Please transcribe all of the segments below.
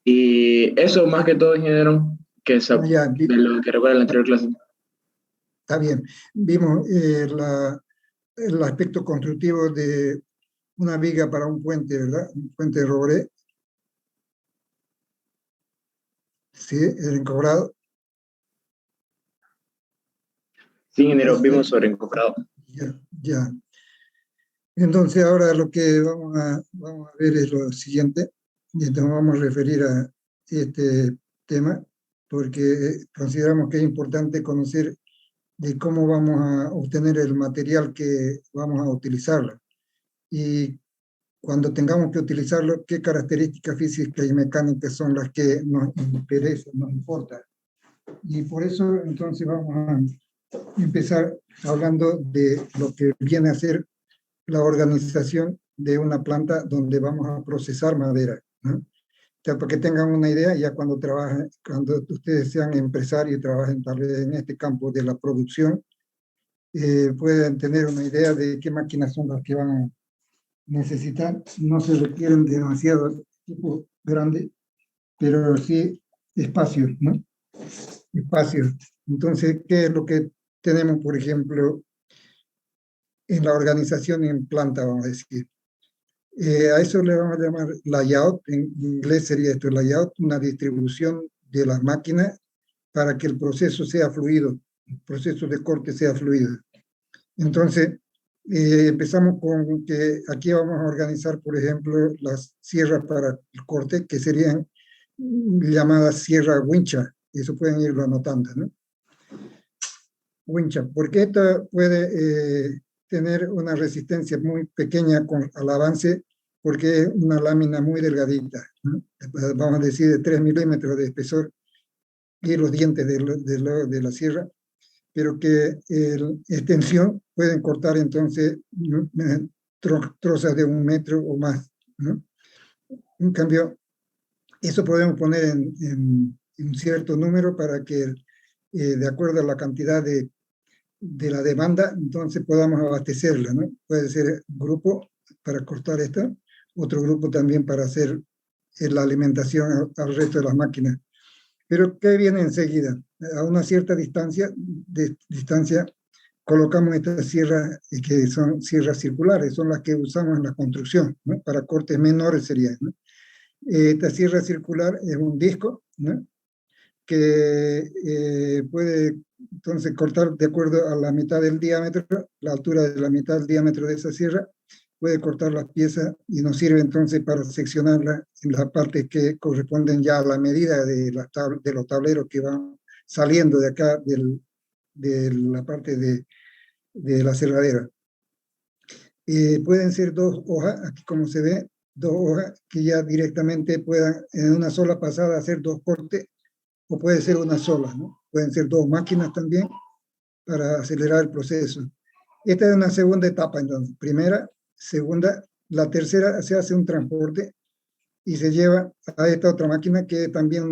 Y eso más que todo, ingeniero, Ya, de lo que recuerda la anterior clase. está bien. Vimos el aspecto constructivo de una viga para un puente, ¿verdad? Un puente de roble, sí, el encobrado. Sí, ingeniero, Eso, vimos sobre encofrado. ya, ya. Entonces ahora lo que vamos a ver es lo siguiente, y nos vamos a referir a este tema, porque consideramos que es importante conocer de cómo vamos a obtener el material que vamos a utilizarlo. Y cuando tengamos que utilizarlo, qué características físicas y mecánicas son las que nos interesan, nos importan. Y por eso entonces vamos a empezar hablando de lo que viene a ser la organización de una planta donde vamos a procesar madera, ¿no? Ya para que tengan una idea, ya cuando trabajen, cuando ustedes sean empresarios y trabajen tal vez en este campo de la producción, pueden tener una idea de qué máquinas son las que van a necesitar. No se requieren demasiado equipo grande, pero sí espacios, ¿no? Espacios. Entonces, ¿qué es lo que tenemos, por ejemplo, en la organización en planta, vamos a decir? A eso le vamos a llamar layout, en inglés sería esto, layout, una distribución de las máquinas para que el proceso sea fluido, el proceso de corte sea fluido. Entonces, empezamos con que aquí vamos a organizar, por ejemplo, las sierras para el corte, que serían llamadas sierra wincha, eso pueden irlo anotando, ¿no? Wincha, porque esta puede tener una resistencia muy pequeña al avance, porque es una lámina muy delgadita, ¿no? Vamos a decir de 3 milímetros de espesor, y los dientes de la sierra, pero que en extensión pueden cortar entonces trozas de 1 metro o más, ¿no? En cambio, eso podemos poner en un cierto número para que, de acuerdo a la cantidad de la demanda, entonces podamos abastecerla, ¿no? Puede ser grupo para cortar esta, otro grupo también para hacer la alimentación al resto de las máquinas. Pero ¿qué viene enseguida? A una cierta distancia colocamos estas sierras que son sierras circulares, son las que usamos en la construcción, ¿no? Para cortes menores serían, ¿no? Esta sierra circular es un disco, ¿no? Que puede entonces cortar de acuerdo a la mitad del diámetro, la altura de la mitad del diámetro de esa sierra, puede cortar las piezas y nos sirve entonces para seccionarlas en las partes que corresponden ya a la medida de los tableros que van saliendo de acá de la parte de la cerradera. Pueden ser dos hojas, aquí como se ve, dos hojas que ya directamente puedan en una sola pasada hacer dos cortes, o puede ser una sola, ¿no? Pueden ser dos máquinas también para acelerar el proceso. Esta es una segunda etapa, entonces. Primera, segunda, la tercera se hace un transporte y se lleva a esta otra máquina, que es también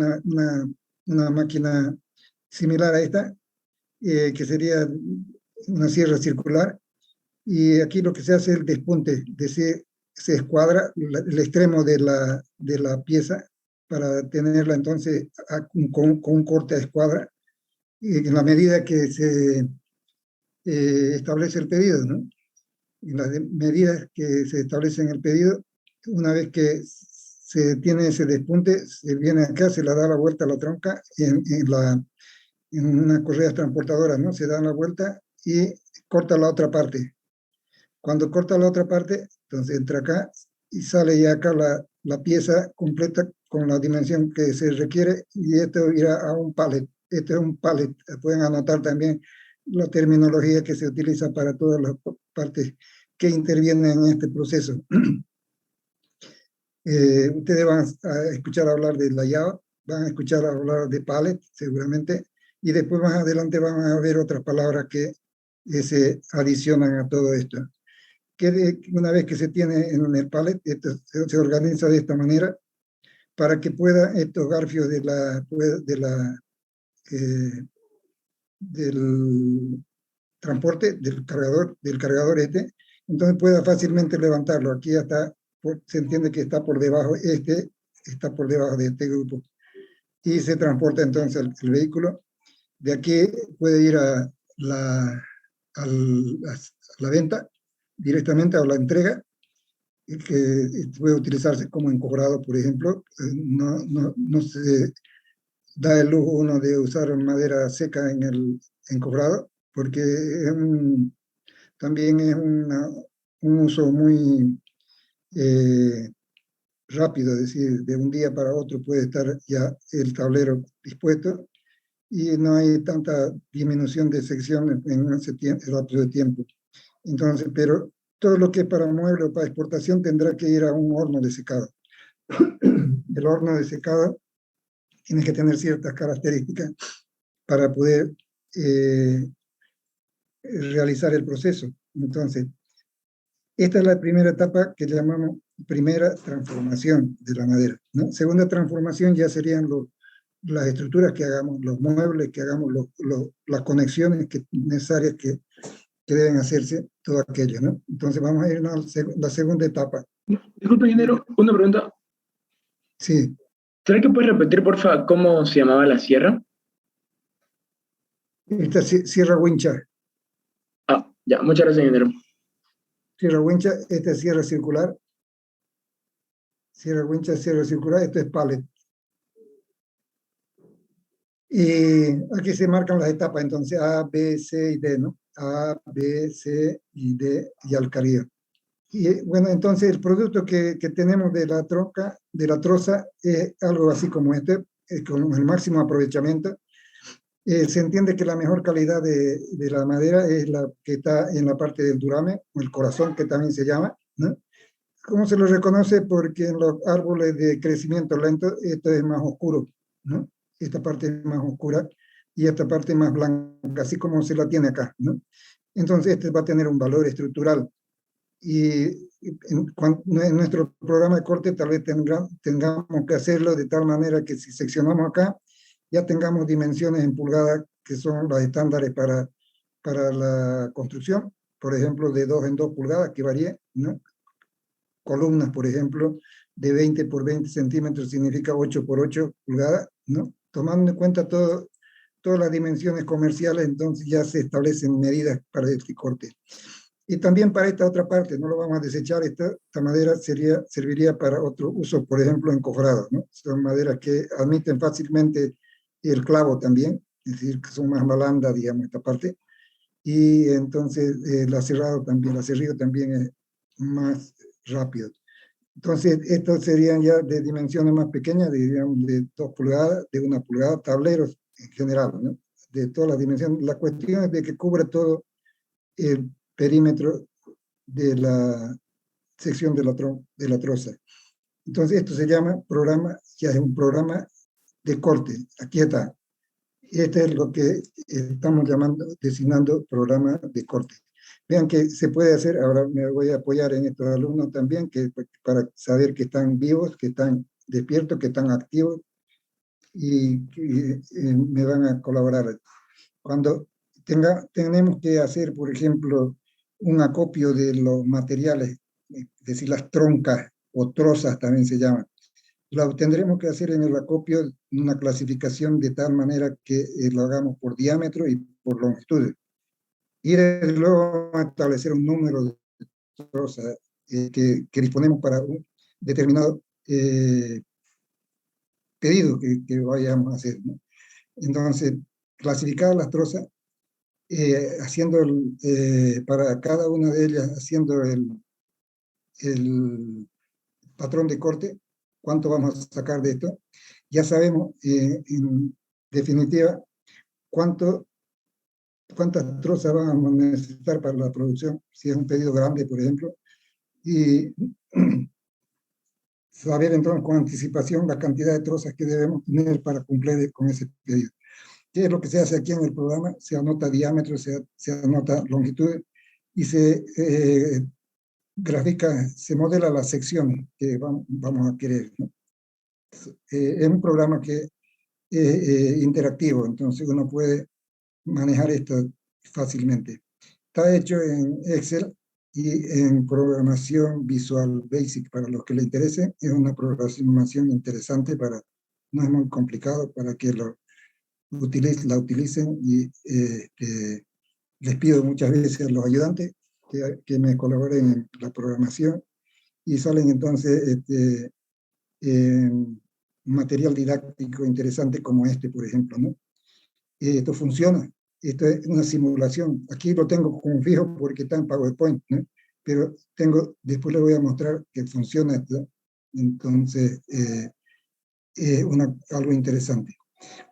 una máquina similar a esta, que sería una sierra circular. Y aquí lo que se hace es el despunte, se escuadra el extremo de la pieza para tenerla entonces con un corte a escuadra, en la medida que se establece el pedido, ¿no? En las medidas que se establecen en el pedido, una vez que se tiene ese despunte, se viene acá, se le da la vuelta a la tronca en una correa transportadora, ¿no? Se da la vuelta y corta la otra parte. Cuando corta la otra parte, entonces entra acá y sale ya acá la pieza completa con la dimensión que se requiere, y esto irá a un pallet. Este es un pallet. Pueden anotar también la terminología que se utiliza para todas las partes que intervienen en este proceso. Ustedes van a escuchar hablar de layout, van a escuchar hablar de pallet seguramente, y después más adelante van a ver otras palabras que se adicionan a todo esto. Una vez que se tiene en el pallet, esto se organiza de esta manera para que pueda estos garfios eh, del transporte, del cargador entonces pueda fácilmente levantarlo. Aquí ya está, se entiende que está por debajo está por debajo de este grupo. Y se transporta entonces el vehículo. De aquí puede ir a la venta directamente, a la entrega, y que puede utilizarse como encobrado, por ejemplo. No se da el lujo uno de usar madera seca en el encobrado, porque también es un uso muy rápido, es decir, de un día para otro puede estar ya el tablero dispuesto y no hay tanta disminución de sección en ese lapso de tiempo. Entonces, pero todo lo que es para mueble o para exportación tendrá que ir a un horno de secado. El horno de secado tiene que tener ciertas características para poder realizar el proceso. Entonces, esta es la primera etapa que llamamos primera transformación de la madera, ¿no? Segunda transformación ya serían las estructuras que hagamos, los muebles que hagamos, las conexiones necesarias que deben hacerse, todo aquello, ¿no? Entonces vamos a ir a la segunda etapa. Disculpe, ingeniero, una pregunta. Sí. ¿Será que puedes repetir, por favor, cómo se llamaba la sierra? Esta sierra wincha. Ah, ya, muchas gracias, ingeniero. Sierra wincha, esta es sierra circular. Sierra wincha, sierra circular, esto es pallet. Y aquí se marcan las etapas, entonces A, B, C y D, ¿no? A, B, C y D y alcalía. Y bueno, entonces el producto que tenemos de la tronca, de la troza, es algo así como este, con el máximo aprovechamiento. Se entiende que la mejor calidad de la madera es la que está en la parte del durame, o el corazón que también se llama, ¿no? ¿Cómo se lo reconoce? Porque en los árboles de crecimiento lento, esto es más oscuro, ¿no? Esta parte es más oscura y esta parte más blanca, así como se la tiene acá, ¿no? Entonces este va a tener un valor estructural. Y en nuestro programa de corte tal vez tengamos que hacerlo de tal manera que si seccionamos acá, ya tengamos dimensiones en pulgadas que son los estándares para la construcción, por ejemplo, de 2 en 2 pulgadas, que varíe, ¿no? Columnas, por ejemplo, de 20 por 20 centímetros significa 8 por 8 pulgadas, ¿no? Tomando en cuenta todas las dimensiones comerciales, entonces ya se establecen medidas para este corte. Y también para esta otra parte, no lo vamos a desechar, esta madera serviría para otro uso, por ejemplo, encofrado, ¿no? Son maderas que admiten fácilmente el clavo también, es decir, que son más blandas, digamos, esta parte. Y entonces el aserrado también, el aserrido también es más rápido. Entonces, estos serían ya de dimensiones más pequeñas, digamos, de 2 pulgadas, de 1 pulgada, tableros en general, ¿no? De todas las dimensiones. La cuestión es de que cubre todo el perímetro de la sección de la troza. Entonces, esto se llama programa, ya es un programa de corte. Aquí está. Este es lo que estamos designando programa de corte. Vean que se puede hacer, ahora me voy a apoyar en estos alumnos también, para saber que están vivos, que están despiertos, que están activos y que me van a colaborar. Cuando tenemos que hacer, por ejemplo, un acopio de los materiales, es decir, las troncas o trozas también se llaman, lo tendremos que hacer en el acopio una clasificación de tal manera que lo hagamos por diámetro y por longitud. Y desde luego establecer un número de trozas que disponemos para un determinado pedido que vayamos a hacer, ¿no? Entonces, clasificar las trozas, haciendo para cada una de ellas, haciendo el patrón de corte, cuánto vamos a sacar de esto. Ya sabemos, en definitiva, cuántas trozas vamos a necesitar para la producción, si es un pedido grande, por ejemplo, y saber entonces con anticipación la cantidad de trozas que debemos tener para cumplir con ese pedido. ¿Qué es lo que se hace aquí en el programa? Se anota diámetro, se anota longitud y se grafica, se modela las secciones que vamos a querer, ¿no? Es un programa que es interactivo, entonces uno puede manejar esto fácilmente. Está hecho en Excel y en programación Visual Basic, para los que le interese, es una programación interesante, no es muy complicado para que la utilicen, y les pido muchas veces a los ayudantes que me colaboren en la programación, y salen entonces material didáctico interesante como este, por ejemplo, ¿no? Esto funciona, esto es una simulación. Aquí lo tengo como fijo porque está en PowerPoint, ¿no? Pero después les voy a mostrar que funciona esto. Entonces, algo interesante.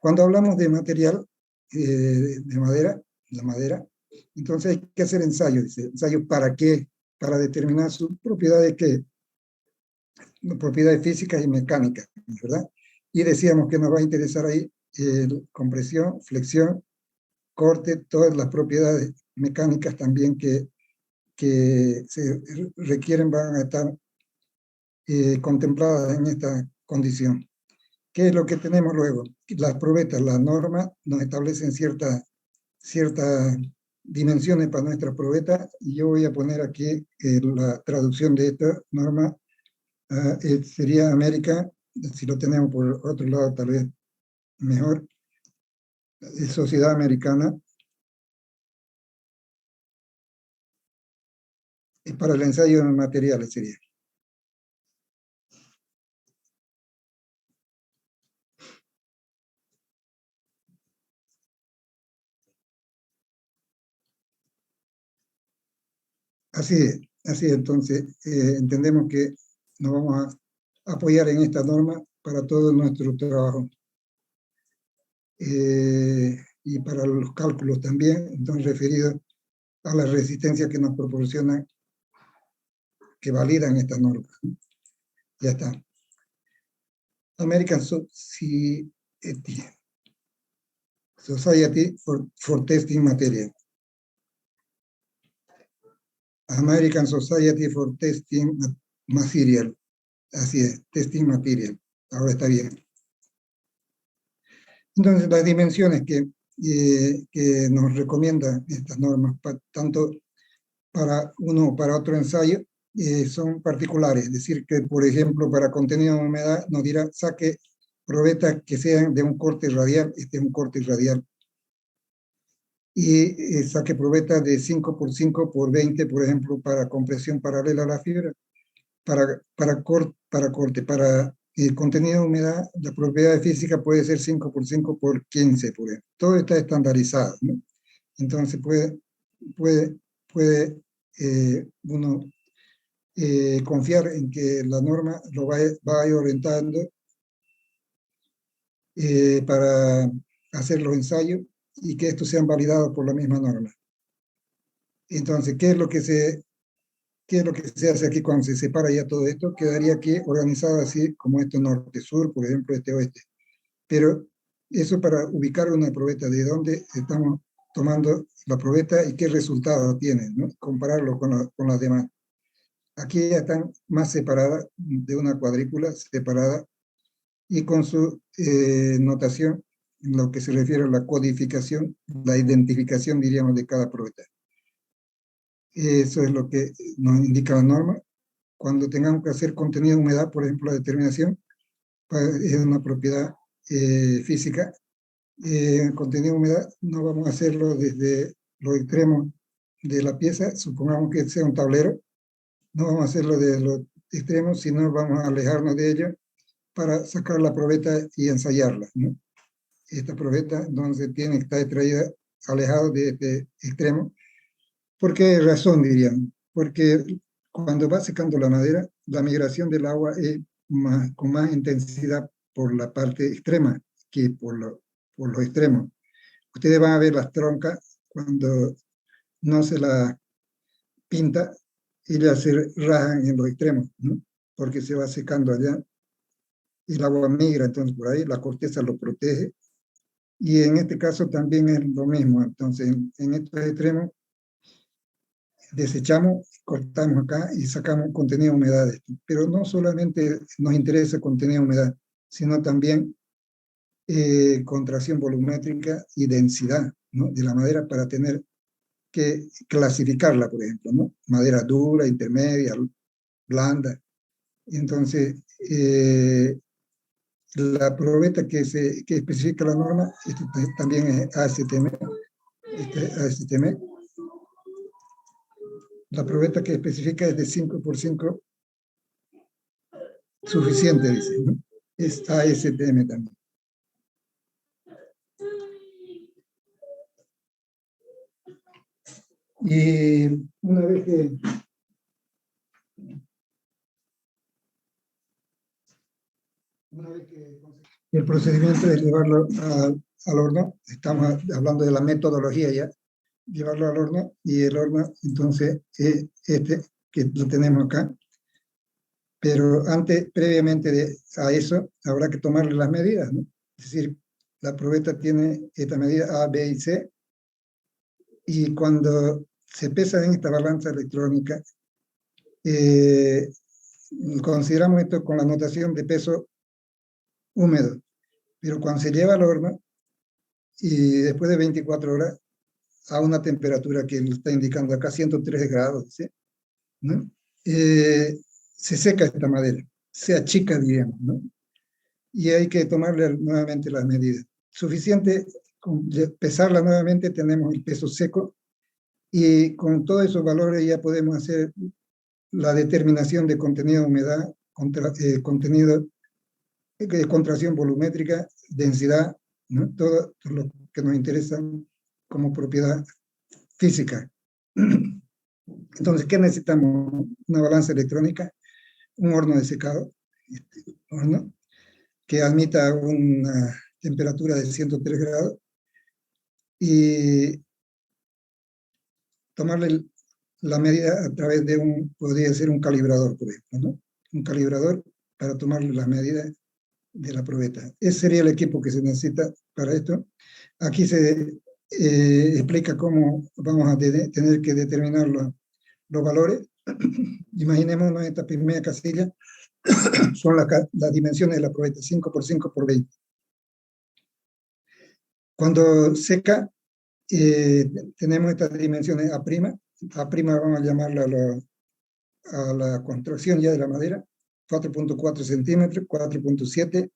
Cuando hablamos de material de madera, la madera, entonces hay que hacer ensayos. Dice, ¿ensayos para qué? Para determinar sus propiedades, propiedades físicas y mecánicas, ¿verdad? Y decíamos que nos va a interesar ahí compresión, flexión, corte, todas las propiedades mecánicas también que se requieren van a estar contempladas en esta condición. ¿Qué es lo que tenemos luego? Las probetas, las normas nos establecen ciertas dimensiones para nuestra probeta, y yo voy a poner aquí la traducción de esta norma. Sería América, si lo tenemos por otro lado tal vez mejor, Sociedad Americana, para el ensayo de materiales sería. Así es, entonces entendemos que nos vamos a apoyar en esta norma para todo nuestro trabajo. Y para los cálculos también, entonces referidos a la resistencia que nos proporcionan, que validan esta norma. Ya está. American Society for Testing Material. American Society for Testing Material. Así es, Testing Material. Ahora está bien. Entonces, las dimensiones que nos recomiendan estas normas, tanto para uno o para otro ensayo, son particulares. Es decir, que, por ejemplo, para contenido de humedad nos dirá, saque probetas que sean de un corte radial, este es un corte radial. Y saque probetas de 5x5x20, por ejemplo, para compresión paralela a la fibra. Para corte, para contenido de humedad, la propiedad física puede ser 5x5x15, por ejemplo. Todo está estandarizado, ¿no? Entonces puede uno confiar en que la norma lo va a ir orientando para hacer los ensayos, y que estos sean validados por la misma norma. Entonces, ¿qué es lo que se hace aquí cuando se separa ya todo esto? Quedaría aquí organizado así, como esto norte-sur, por ejemplo, este-oeste. Pero eso para ubicar una probeta, de dónde estamos tomando la probeta y qué resultado tiene, ¿no? Compararlo con las demás. Aquí ya están más separadas, de una cuadrícula separada, y con su notación, en lo que se refiere a la codificación, la identificación, diríamos, de cada probeta. Eso es lo que nos indica la norma. Cuando tengamos que hacer contenido de humedad, por ejemplo, la determinación es una propiedad física. Contenido de humedad no vamos a hacerlo desde los extremos de la pieza, supongamos que sea un tablero, no vamos a hacerlo de los extremos, sino vamos a alejarnos de ello para sacar la probeta y ensayarla, ¿no? Esta probeta entonces tiene que estar extraída alejado de este extremo. ¿Por qué razón, dirían? Porque cuando va secando la madera, la migración del agua es con más intensidad por la parte extrema que por los extremos. Ustedes van a ver las troncas cuando no se las pinta, ellas se rajan en los extremos, ¿no? Porque se va secando allá, el agua migra, entonces por ahí la corteza lo protege, y en este caso también es lo mismo. Entonces en estos extremos desechamos, cortamos acá y sacamos contenido de humedad. Pero no solamente nos interesa contenido de humedad, sino también contracción volumétrica y densidad, ¿no?, de la madera, para tener que clasificarla, por ejemplo, ¿no? Madera dura, intermedia, blanda. Entonces, la probeta que especifica la norma también es ASTM. ASTM. La probeta que especifica es de 5x5 suficiente, dice, ¿no? Es ASTM también. Y una vez que el procedimiento es llevarlo al horno, estamos hablando de la metodología ya, llevarlo al horno, y el horno entonces es este que lo tenemos acá, pero previamente a eso habrá que tomarle las medidas, ¿no? Es decir, la probeta tiene esta medida A, B y C, y cuando se pesa en esta balanza electrónica, eh, consideramos esto con la notación de peso húmedo, pero cuando se lleva al horno y después de 24 horas a una temperatura que lo está indicando acá, 103 grados, ¿sí? ¿No? Se seca esta madera, se achica, digamos, ¿no? Y hay que tomarle nuevamente las medidas. Suficiente con pesarla nuevamente, tenemos el peso seco, y con todos esos valores ya podemos hacer la determinación de contenido de humedad, contenido de contracción volumétrica, densidad, ¿no? Todo lo que nos interesa como propiedad física. Entonces, ¿qué necesitamos? Una balanza electrónica, un horno de secado, horno, que admita una temperatura de 103 grados, y tomarle la medida a través de podría ser un calibrador, por ejemplo, ¿no? Un calibrador para tomarle las medidas de la probeta. Ese sería el equipo que se necesita para esto. Aquí se explica cómo vamos a tener que determinar los valores. Imaginémonos esta primera casilla, son las dimensiones de la probeta, 5x5x20. Cuando seca, tenemos estas dimensiones A'. A' vamos a llamarla a la construcción ya de la madera, 4.4 centímetros, 4.7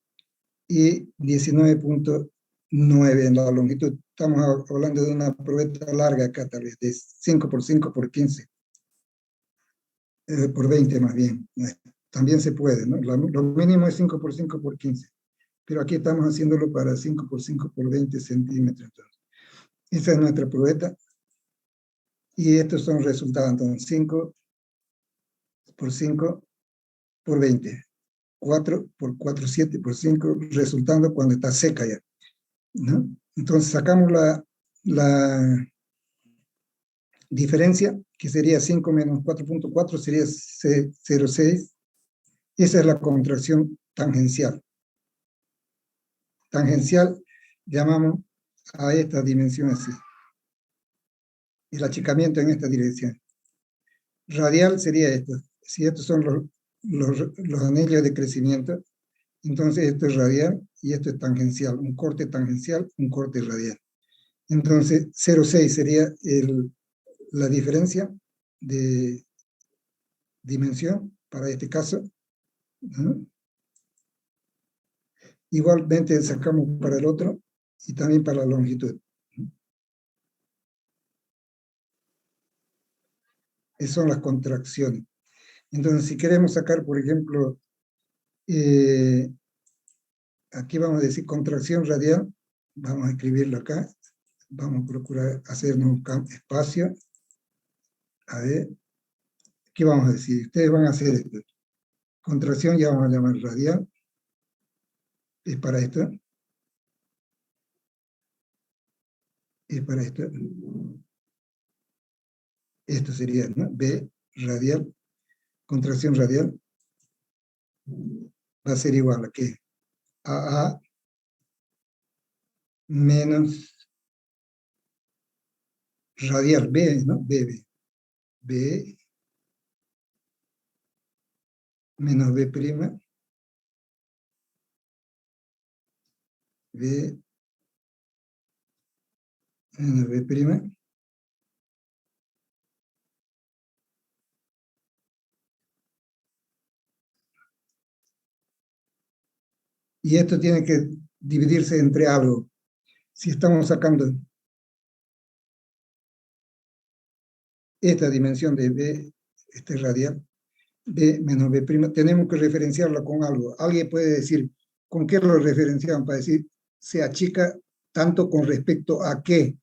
y 19.9 en la longitud. Estamos hablando de una probeta larga acá, tal vez, de 5x5x15, por 20 más bien. También se puede, ¿no? Lo mínimo es 5x5x15, pero aquí estamos haciéndolo para 5x5x20 centímetros. Entonces, esa es nuestra probeta, y estos son resultados. Entonces, 5x5x20. 4x4, 7x5, resultando cuando está seca ya, ¿no? Entonces sacamos la diferencia, que sería 5 menos 4.4, sería 0,6. Esa es la contracción tangencial. Tangencial llamamos a esta dimensión así, el achicamiento en esta dirección. Radial sería esto. Si estos son los anillos de crecimiento, entonces esto es radial y esto es tangencial, un corte tangencial, un corte radial. Entonces 0,6 sería la diferencia de dimensión para este caso, ¿no? Igualmente sacamos para el otro y también para la longitud. Esas son las contracciones. Entonces, si queremos sacar, por ejemplo, aquí vamos a decir contracción radial, vamos a escribirlo acá, vamos a procurar hacernos un espacio. A ver, ¿qué vamos a decir? Ustedes van a hacer esto. Contracción ya vamos a llamar radial, es para esto, es para esto. Esto sería, ¿no? B radial, contracción radial, va a ser igual a ¿qué? A menos radial B, ¿no? B menos B', B menos B', Y esto tiene que dividirse entre algo. Si estamos sacando esta dimensión de B, este radial, B menos B', tenemos que referenciarla con algo. Alguien puede decir, ¿con qué lo referenciamos? Para decir, se achica tanto con respecto a qué.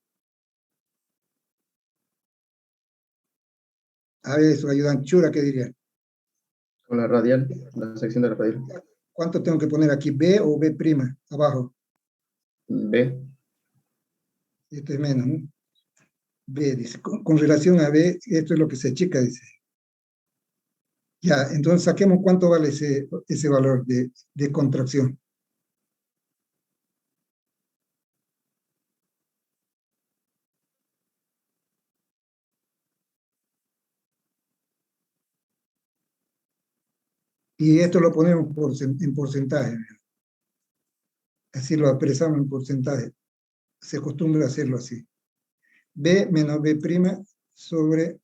A ver, eso ayudan. Chura, ¿qué diría? Con la radial, la sección de la radial. ¿Cuánto tengo que poner aquí? ¿B o B'? Abajo. B. Esto es menos, ¿no? B, dice. Con relación a B, esto es lo que se achica, dice. Ya, entonces saquemos cuánto vale ese valor de contracción. Y esto lo ponemos en porcentaje. Así lo expresamos en porcentaje. Se acostumbra a hacerlo así. B menos B' sobre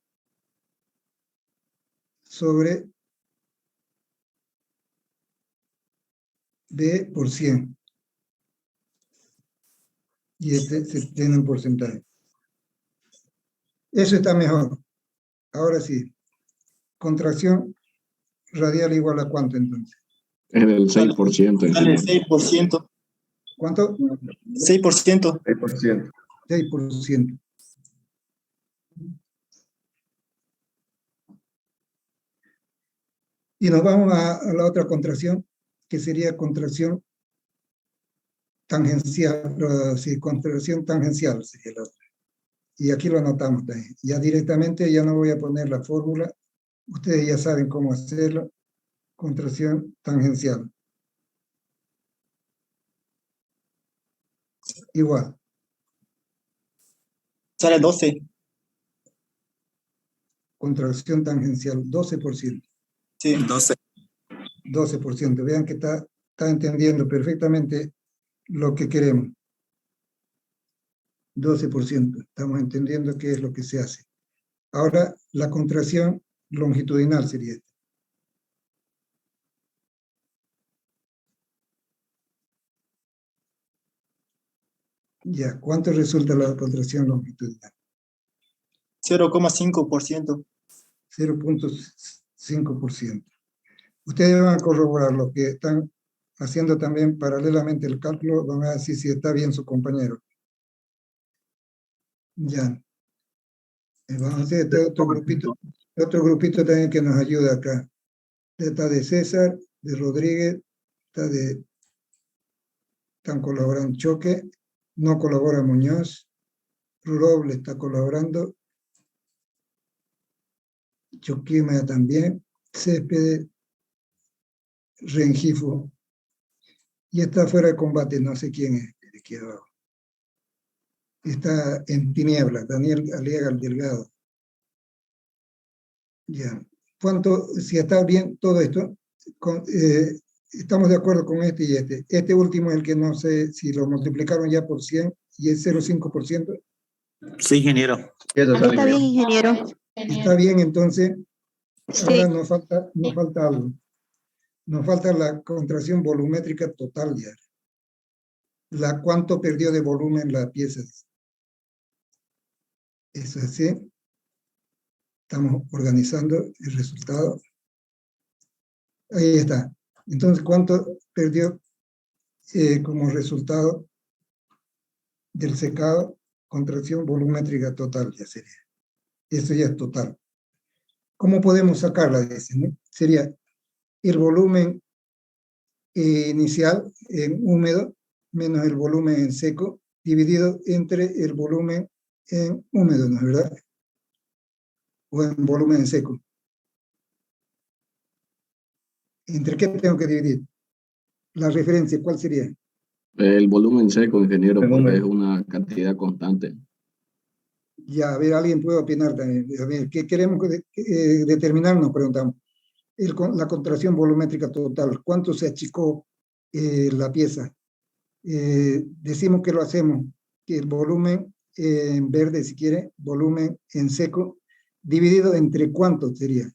B por 100. Y este se tiene un porcentaje. Eso está mejor. Ahora sí. Contracción radial igual a ¿cuánto entonces? Es del 6%. Sale 6%. ¿Cuánto? 6%. 6%. 6%. Y nos vamos a la otra contracción, que sería contracción tangencial. Sí, contracción tangencial sería la otra. Y aquí lo anotamos también. Ya directamente ya no voy a poner la fórmula. Ustedes ya saben cómo hacerlo. Contracción tangencial. Igual. Sale 12. Contracción tangencial, 12%. Sí, 12. 12%. Vean que está entendiendo perfectamente lo que queremos. 12%. Estamos entendiendo qué es lo que se hace. Ahora, la contracción longitudinal sería esta. Ya, ¿cuánto resulta la contracción longitudinal? 0,5%. 0,5%. Ustedes van a corroborar lo que están haciendo también paralelamente el cálculo, van a decir si está bien su compañero. Ya. Vamos a hacer otro grupito también que nos ayuda acá. Está de César, de Rodríguez, están colaborando Choque, no colabora Muñoz, Roble está colaborando, Choquima también, Céspedes, Rengifo, y está fuera de combate, no sé quién es, de aquí abajo. Está en tinieblas, Daniel Aliaga Delgado. Ya. Si está bien todo esto, estamos de acuerdo con este y este. Este último es el que no sé si lo multiplicaron ya por 100 y es 0,5%. Sí, ingeniero. Eso Aquí sale está bien, ingeniero. Está bien, entonces, ahora Sí. nos falta algo. Nos falta la contracción volumétrica total ya. ¿Cuánto perdió de volumen la pieza? Eso es así. Estamos organizando el resultado. Ahí está. Entonces, ¿cuánto perdió como resultado del secado? Contracción volumétrica total ya sería. Eso ya es total. ¿Cómo podemos sacarla de ese? ¿No? Sería el volumen inicial en húmedo menos el volumen en seco dividido entre el volumen en húmedo, ¿no es verdad? O en volumen en seco. ¿Entre qué tengo que dividir? La referencia, ¿cuál sería? El volumen seco, ingeniero, El porque volumen. es una cantidad constante. Ya, a ver, alguien puede opinar también. A ver, ¿qué queremos determinar? Nos preguntamos. La contracción volumétrica total, ¿cuánto se achicó la pieza? Decimos que lo hacemos, que el volumen en verde, si quiere, volumen en seco, dividido entre cuánto sería.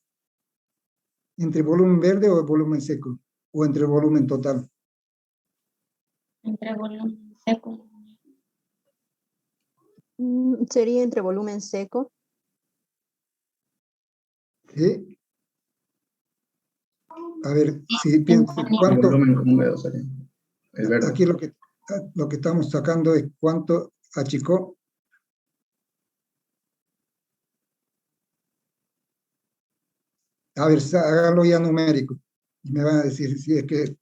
¿Entre volumen verde o volumen seco? ¿O entre volumen total? entre volumen seco. Sería entre volumen seco. ¿Sí? A ver, si piensa cuánto, Volumen húmedo sería. El verde. aquí lo que estamos sacando es cuánto achicó. A ver, hágalo ya numérico. Y me van a decir si es que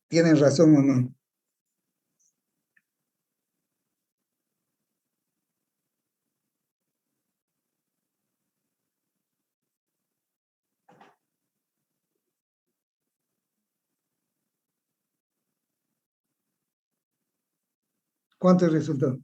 tienen razón o no. ¿Cuánto es el resultado?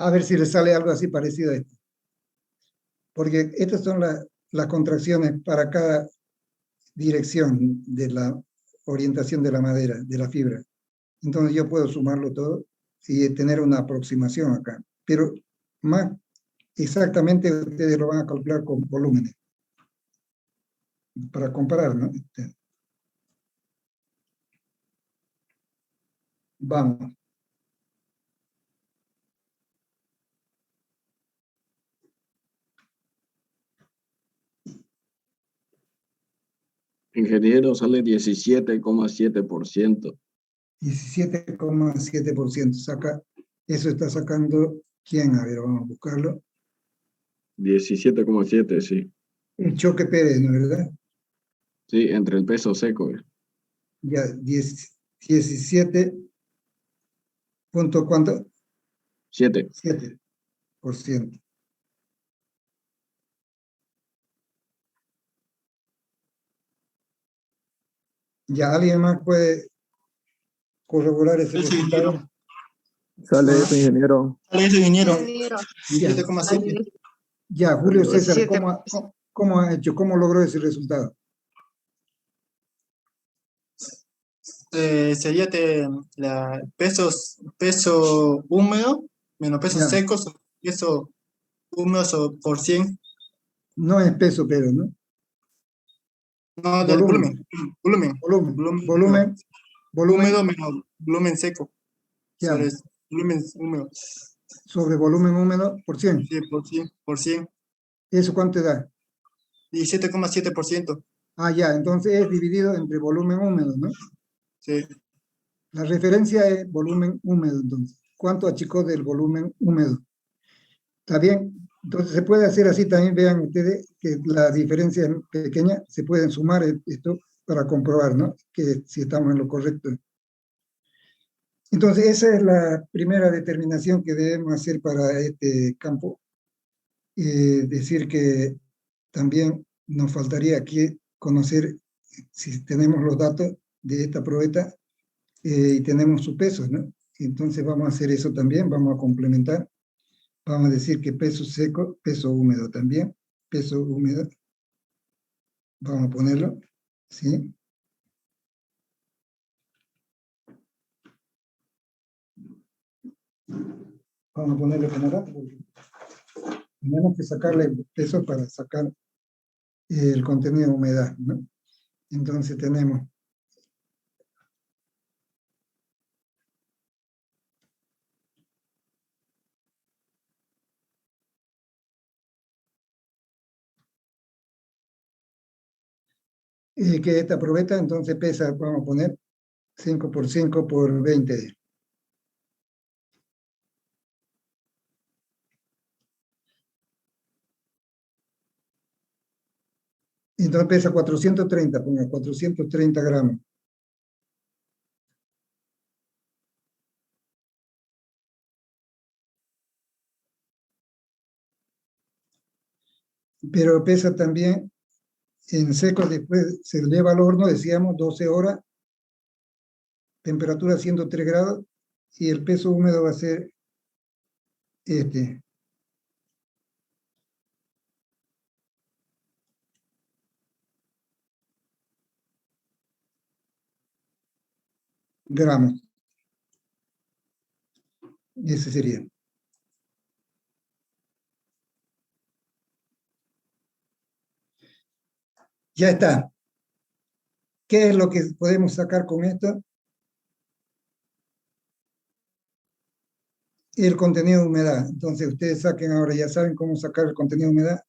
A ver si le sale algo así parecido a esto. Porque estas son las contracciones para cada dirección de la orientación de la madera, de la fibra. Entonces yo puedo sumarlo todo y tener una aproximación acá. Pero más exactamente ustedes lo van a calcular con volúmenes. Para comparar, ¿no? Vamos. Ingeniero, sale 17,7%. 17,7%. Saca, eso está sacando, ¿quién? A ver, vamos a buscarlo. 17,7, sí. El choque Pérez, ¿no es verdad? Sí, entre el peso seco. Ya, 17 punto ¿cuánto? 7. 7%. Ya, ¿alguien más puede corroborar ese Sí, resultado? Sale eso, ingeniero. Sale eso, ingeniero. Ya, 17,7. ya, Julio César, 17. ¿cómo ha hecho? ¿Cómo logró ese resultado? Sería peso húmedo menos pesos Ya. secos, peso húmedo por 100. No es peso, pero, ¿no? No, del volumen. Volumen. Volumen. Húmedo menos volumen seco. Ya, Sobre volumen húmedo. sobre volumen húmedo por 100. Sí, por 100. ¿Eso cuánto da? 17,7%. Ah, ya, entonces es dividido entre volumen húmedo, ¿no? Sí. La referencia es volumen húmedo, entonces. ¿Cuánto achicó del volumen húmedo? ¿Está bien? Entonces se puede hacer así también, vean ustedes que la diferencia es pequeña, se pueden sumar esto para comprobar, ¿no? Que si estamos en lo correcto. Entonces esa es la primera determinación que debemos hacer para este campo. Decir que también nos faltaría aquí conocer si tenemos los datos de esta probeta y tenemos su peso, ¿no? Entonces vamos a hacer eso también, vamos a complementar. Vamos a decir que peso seco, peso húmedo también, peso húmedo. Vamos a ponerlo, ¿sí? Vamos a ponerlo como dato, porque tenemos que sacarle el peso para sacar el contenido de humedad, ¿no? Entonces tenemos que esta probeta entonces pesa, vamos a poner 5 por 5 por 20. Entonces pesa 430, ponga 430 gramos. Pero pesa también en seco, después se lleva al horno, decíamos, 12 horas, temperatura 103 grados, y el peso húmedo va a ser este. gramos. Ese sería. Ya está. ¿Qué es lo que podemos sacar con esto? El contenido de humedad. Entonces ustedes saquen ahora, ya saben cómo sacar el contenido de humedad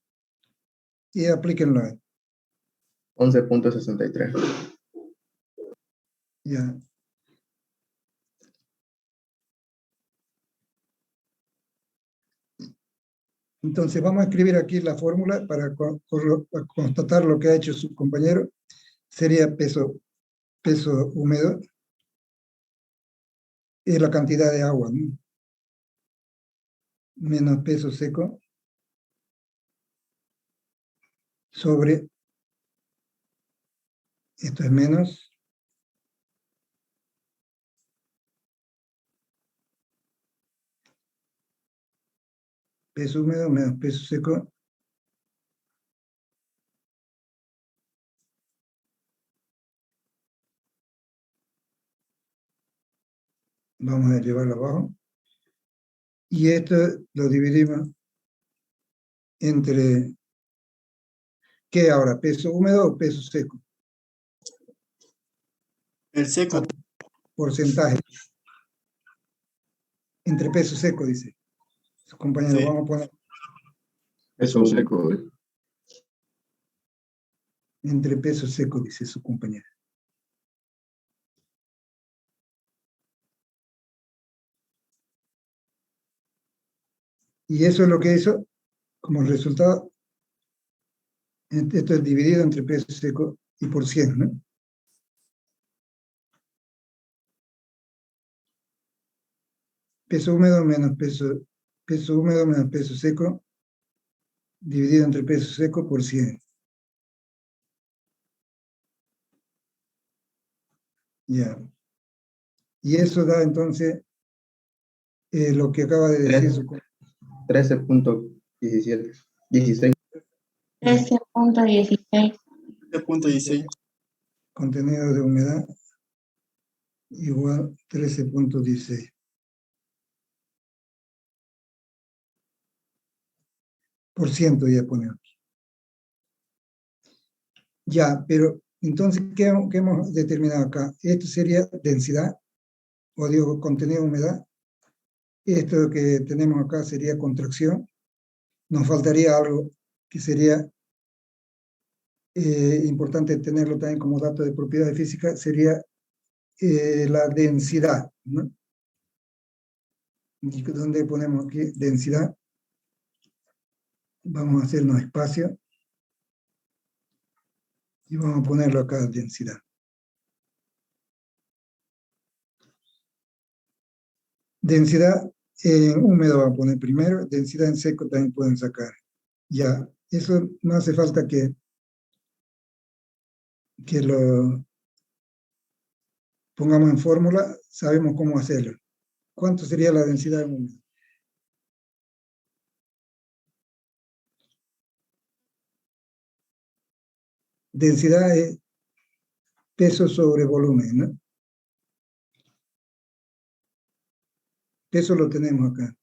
y aplíquenlo. 11.63. Ya. Entonces vamos a escribir aquí la fórmula para constatar lo que ha hecho su compañero. Sería peso húmedo y la cantidad de agua, ¿no? Menos peso seco sobre, esto es menos, peso húmedo menos peso seco, vamos a llevarlo abajo, y esto lo dividimos entre, ¿qué ahora? ¿Peso húmedo o peso seco? El seco. Porcentaje. Entre peso seco, dice su compañero. Sí. Vamos a poner Peso seco, entre peso seco, dice su compañero. Y eso es lo que hizo como resultado. Esto es dividido entre peso seco y por 100, ¿no? Peso húmedo menos peso húmedo menos peso seco, dividido entre peso seco por 100. Ya. Y eso da entonces lo que acaba de decir su 13.17. 16. 13.16. 7.16. contenido de humedad igual 13.16. Por ciento ya ponemos. Ya, pero entonces, ¿qué hemos determinado acá? Esto sería densidad, o digo, contenido de humedad. Esto que tenemos acá sería contracción. Nos faltaría algo que sería importante tenerlo también como dato de propiedad física, sería la densidad, ¿no? ¿Y dónde ponemos aquí densidad? Vamos a hacernos espacio y vamos a ponerlo acá, densidad. Densidad en húmedo va a poner primero, densidad en seco también pueden sacar. Ya, eso no hace falta que lo pongamos en fórmula, sabemos cómo hacerlo. ¿Cuánto sería la densidad en húmedo? Densidad es peso sobre volumen, ¿no? Peso lo tenemos acá.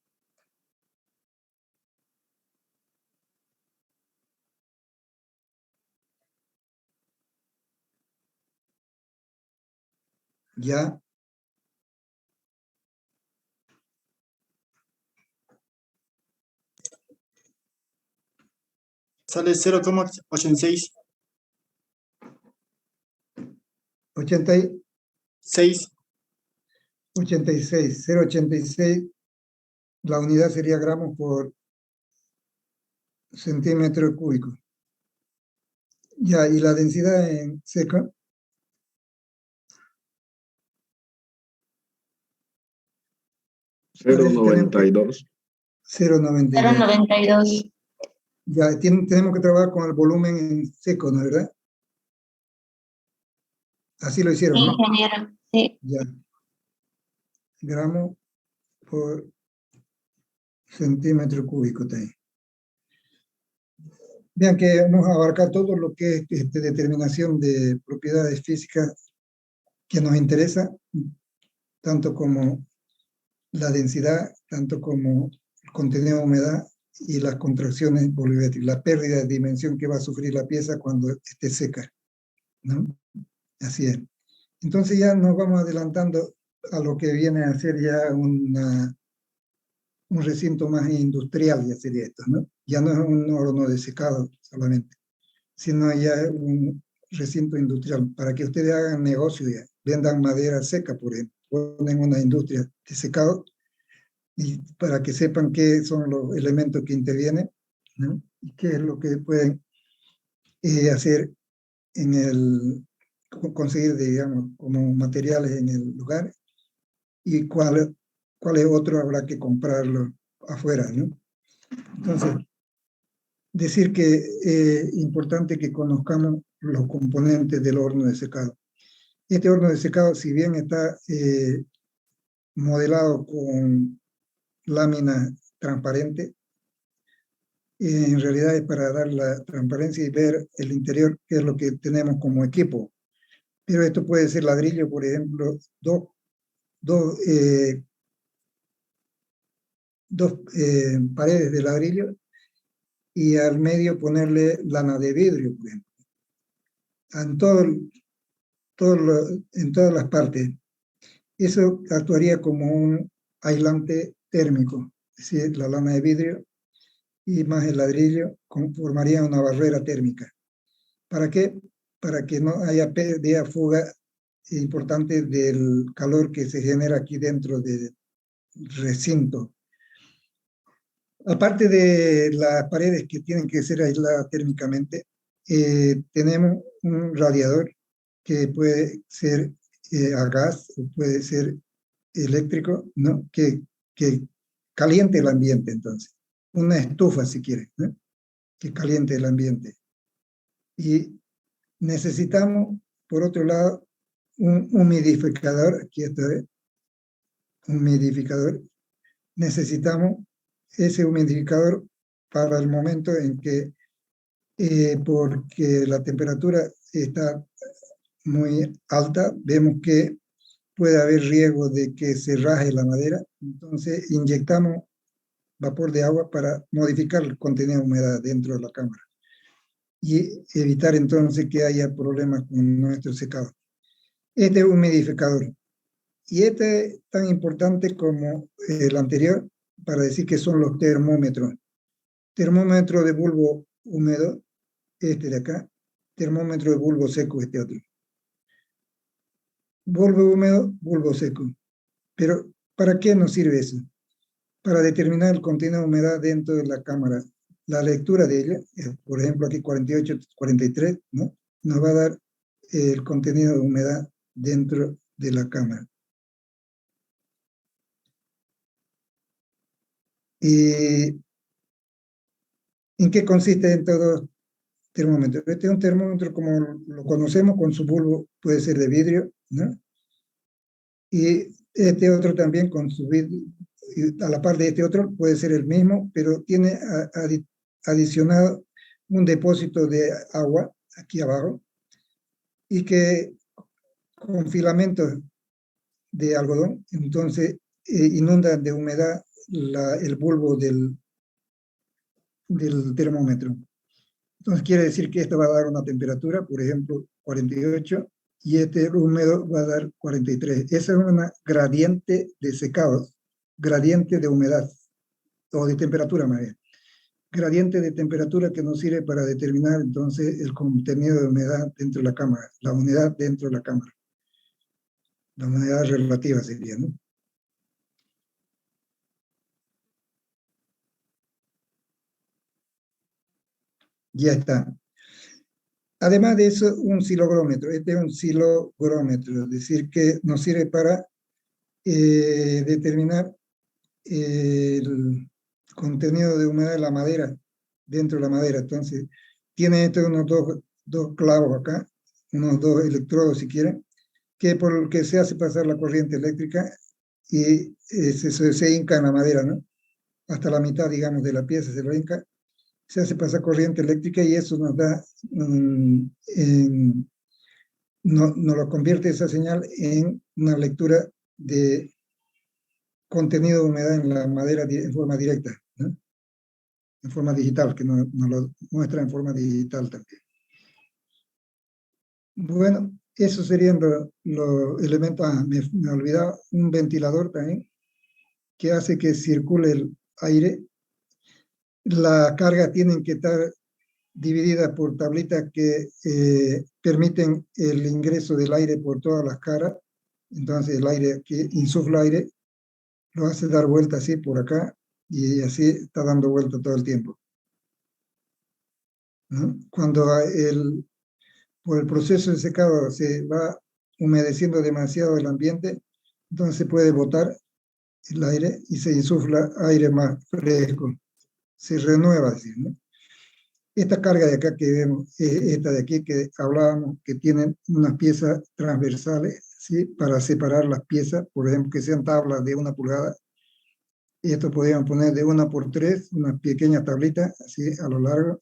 Ya. Sale 0,86. 86, 6. 0,86, la unidad sería gramos por centímetro cúbico. Ya, y la densidad en seco, 0.92. 0,92. 0.92. Ya, tenemos que trabajar con el volumen en seco, ¿no es verdad? Así lo hicieron, Sí, ¿no? ingeniero. Sí. Ya. Gramos por centímetro cúbico también. Vean que hemos abarcado todo lo que es determinación de propiedades físicas que nos interesa. tanto como la densidad, tanto como el contenido de humedad y las contracciones volumétricas, la pérdida de dimensión que va a sufrir la pieza cuando esté seca, ¿no? Así es. Entonces ya nos vamos adelantando a lo que viene a ser ya un recinto más industrial, ya sería esto, ¿no? Ya no es un horno de secado solamente, sino ya un recinto industrial, para que ustedes hagan negocio ya, vendan madera seca, por ejemplo, ponen una industria de secado, y para que sepan qué son los elementos que intervienen, ¿no? Y qué es lo que pueden hacer en conseguir, digamos, como materiales en el lugar, y cuáles otros habrá que comprarlo afuera, ¿no? Entonces, decir que es importante que conozcamos los componentes del horno de secado. Este horno de secado, si bien está modelado con lámina transparente, en realidad es para dar la transparencia y ver el interior, qué es lo que tenemos como equipo. Pero esto puede ser ladrillo, por ejemplo, dos paredes de ladrillo, y al medio ponerle lana de vidrio, por ejemplo, en todas las partes. Eso actuaría como un aislante térmico, es decir, la lana de vidrio y más el ladrillo formaría una barrera térmica. ¿Para qué? Para que no haya pérdida, fuga importante del calor que se genera aquí dentro del recinto. Aparte de las paredes que tienen que ser aisladas térmicamente, tenemos un radiador que puede ser a gas o puede ser eléctrico, ¿no? que caliente el ambiente, entonces. Una estufa, si quiere, ¿no? Que caliente el ambiente. Y necesitamos, por otro lado, un humidificador. Aquí está, humidificador. Necesitamos ese humidificador para el momento en que, porque la temperatura está muy alta, vemos que puede haber riesgo de que se raje la madera, entonces inyectamos vapor de agua para modificar el contenido de humedad dentro de la cámara y evitar entonces que haya problemas con nuestro secado. Este es un humidificador, y este es tan importante como el anterior para decir que son los termómetros. Termómetro de bulbo húmedo, este de acá, termómetro de bulbo seco, este otro. Bulbo húmedo, bulbo seco. Pero, ¿para qué nos sirve eso? Para determinar el contenido de humedad dentro de la cámara. La lectura de ella, por ejemplo aquí 48, 43, ¿no? Nos va a dar el contenido de humedad dentro de la cámara. ¿Y en qué consiste en todo termómetro? Este es un termómetro como lo conocemos, con su bulbo, puede ser de vidrio, ¿no? Y este otro también con su vidrio, a la par de este otro puede ser el mismo, pero tiene adicionado un depósito de agua aquí abajo, y que con filamentos de algodón, entonces inundan de humedad el bulbo del termómetro. Entonces quiere decir que esto va a dar una temperatura, por ejemplo, 48, y este húmedo va a dar 43. Esa es una gradiente de secado, gradiente de humedad, o de temperatura más bien. Gradiente de temperatura que nos sirve para determinar entonces el contenido de humedad dentro de la cámara, la humedad dentro de la cámara. La humedad relativa sería, ¿no? Ya está. Además de eso, un silogrómetro. Este es un silogrómetro, es decir, que nos sirve para determinar el contenido de humedad de la madera, dentro de la madera. Entonces, tiene unos dos clavos acá, unos dos electrodos si quieren, que por el que se hace pasar la corriente eléctrica y se hinca en la madera, ¿no? Hasta la mitad, digamos, de la pieza se lo hinca, se hace pasar corriente eléctrica, y eso nos da, nos lo convierte esa señal en una lectura de contenido de humedad en la madera en forma directa, ¿no? En forma digital, que nos lo muestra en forma digital también. Bueno, esos serían los elementos. Me olvidaba un ventilador también, que hace que circule el aire. La carga tienen que estar dividida por tablitas que permiten el ingreso del aire por todas las caras. Entonces el aire que insufla aire lo hace dar vuelta así por acá y así está dando vuelta todo el tiempo, ¿no? Cuando por el proceso de secado se va humedeciendo demasiado el ambiente, entonces se puede botar el aire y se insufla aire más fresco, se renueva así, ¿no? Esta carga de acá que vemos, esta de aquí que hablábamos, que tienen unas piezas transversales, ¿sí? Para separar las piezas, por ejemplo, que sean tablas de 1 pulgada, y esto podrían poner de 1 por 3, una pequeña tablita, así a lo largo.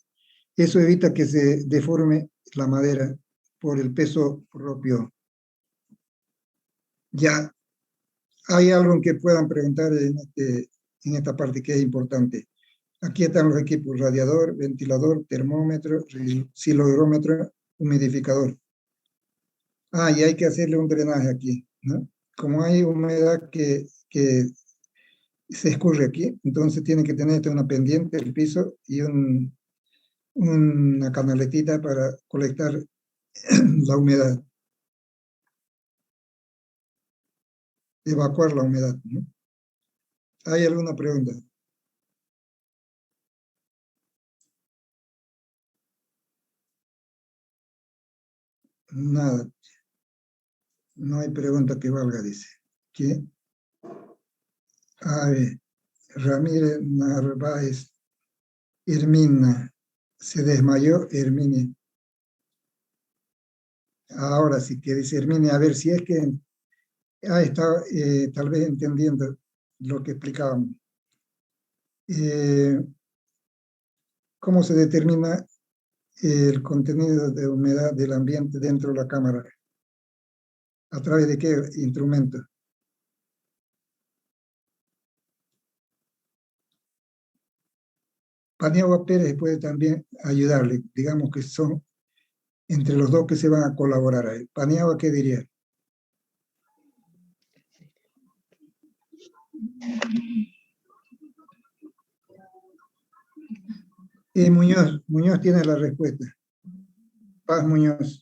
Eso evita que se deforme la madera por el peso propio. Ya, hay algo en que puedan preguntar en esta parte que es importante. Aquí están los equipos: radiador, ventilador, termómetro, silogrómetro, humidificador. Y hay que hacerle un drenaje aquí, ¿no? Como hay humedad que se escurre aquí, entonces tiene que tener una pendiente, el piso, y una canaletita para colectar la humedad, evacuar la humedad, ¿no? ¿Hay alguna pregunta? Nada. No hay pregunta que valga, dice. ¿Qué? A ver, Ramírez Narváez, Hermina. Se desmayó Hermine. Ahora sí que dice Hermine, a ver si es que ha estado tal vez entendiendo lo que explicábamos. ¿Cómo se determina el contenido de humedad del ambiente dentro de la cámara? ¿A través de qué instrumento? Paniagua Pérez puede también ayudarle. Digamos que son entre los dos que se van a colaborar ahí. Paniagua, ¿qué diría? Muñoz tiene la respuesta. Paz Muñoz.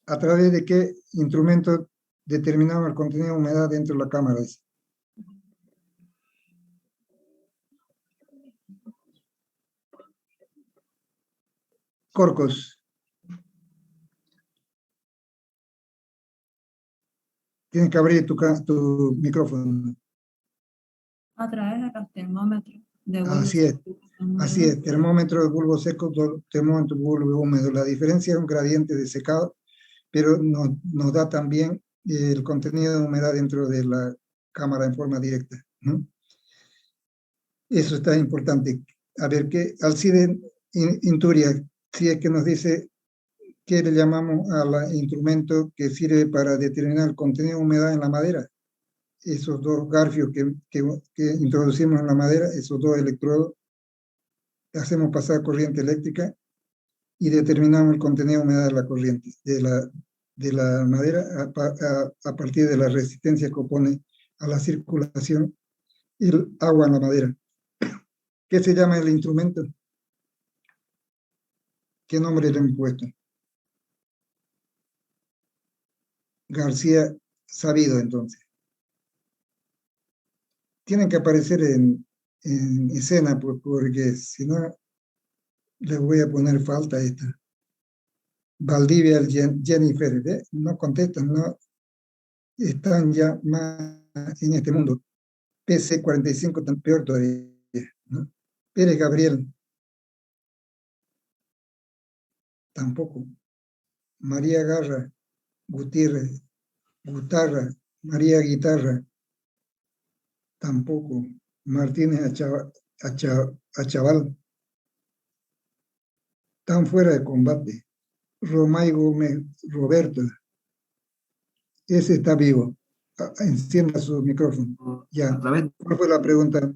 ¿A través de qué instrumento determinamos el contenido de humedad dentro de la cámara? Corcos. Tienes que abrir tu micrófono. A través de los termómetros de bulbo Así es. seco. Así es, termómetro de bulbo seco, termómetro de bulbo húmedo. La diferencia es un gradiente de secado, pero nos da también el contenido de humedad dentro de la cámara en forma directa, ¿no? Eso está importante. A ver, Alcide Inturia, si es que nos dice qué le llamamos al instrumento que sirve para determinar el contenido de humedad en la madera. Esos dos garfios que introducimos en la madera, esos dos electrodos, hacemos pasar corriente eléctrica y determinamos el contenido de humedad de la corriente, de la madera a partir de la resistencia que opone a la circulación el agua en la madera. ¿Qué se llama el instrumento? ¿Qué nombre le hemos puesto? García Sabido, entonces. Tienen que aparecer en escena, porque si no, les voy a poner falta a esta. Valdivia, Jennifer, ¿ve? No contestan, no están ya más en este mundo. PC45, tan peor todavía, ¿no? Pérez Gabriel, tampoco. María Garra, Gutiérrez, Guitarra, María Guitarra, tampoco. Martínez Achaval, están fuera de combate. Romay Gómez Roberto. Ese está vivo. Encienda su micrófono. Ya. ¿Cuál fue la pregunta?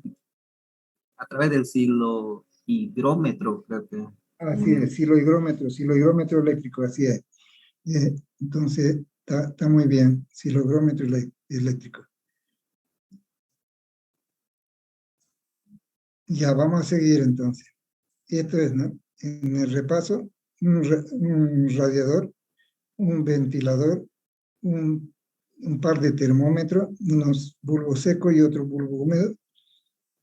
A través del silohidrómetro, creo que. Así es, silohigrómetro eléctrico, así es. Entonces, está muy bien, silohigrómetro eléctrico. Ya, vamos a seguir entonces. Esto es, ¿no? En el repaso, un radiador, un ventilador, un par de termómetros, unos bulbos secos y otros bulbos húmedos,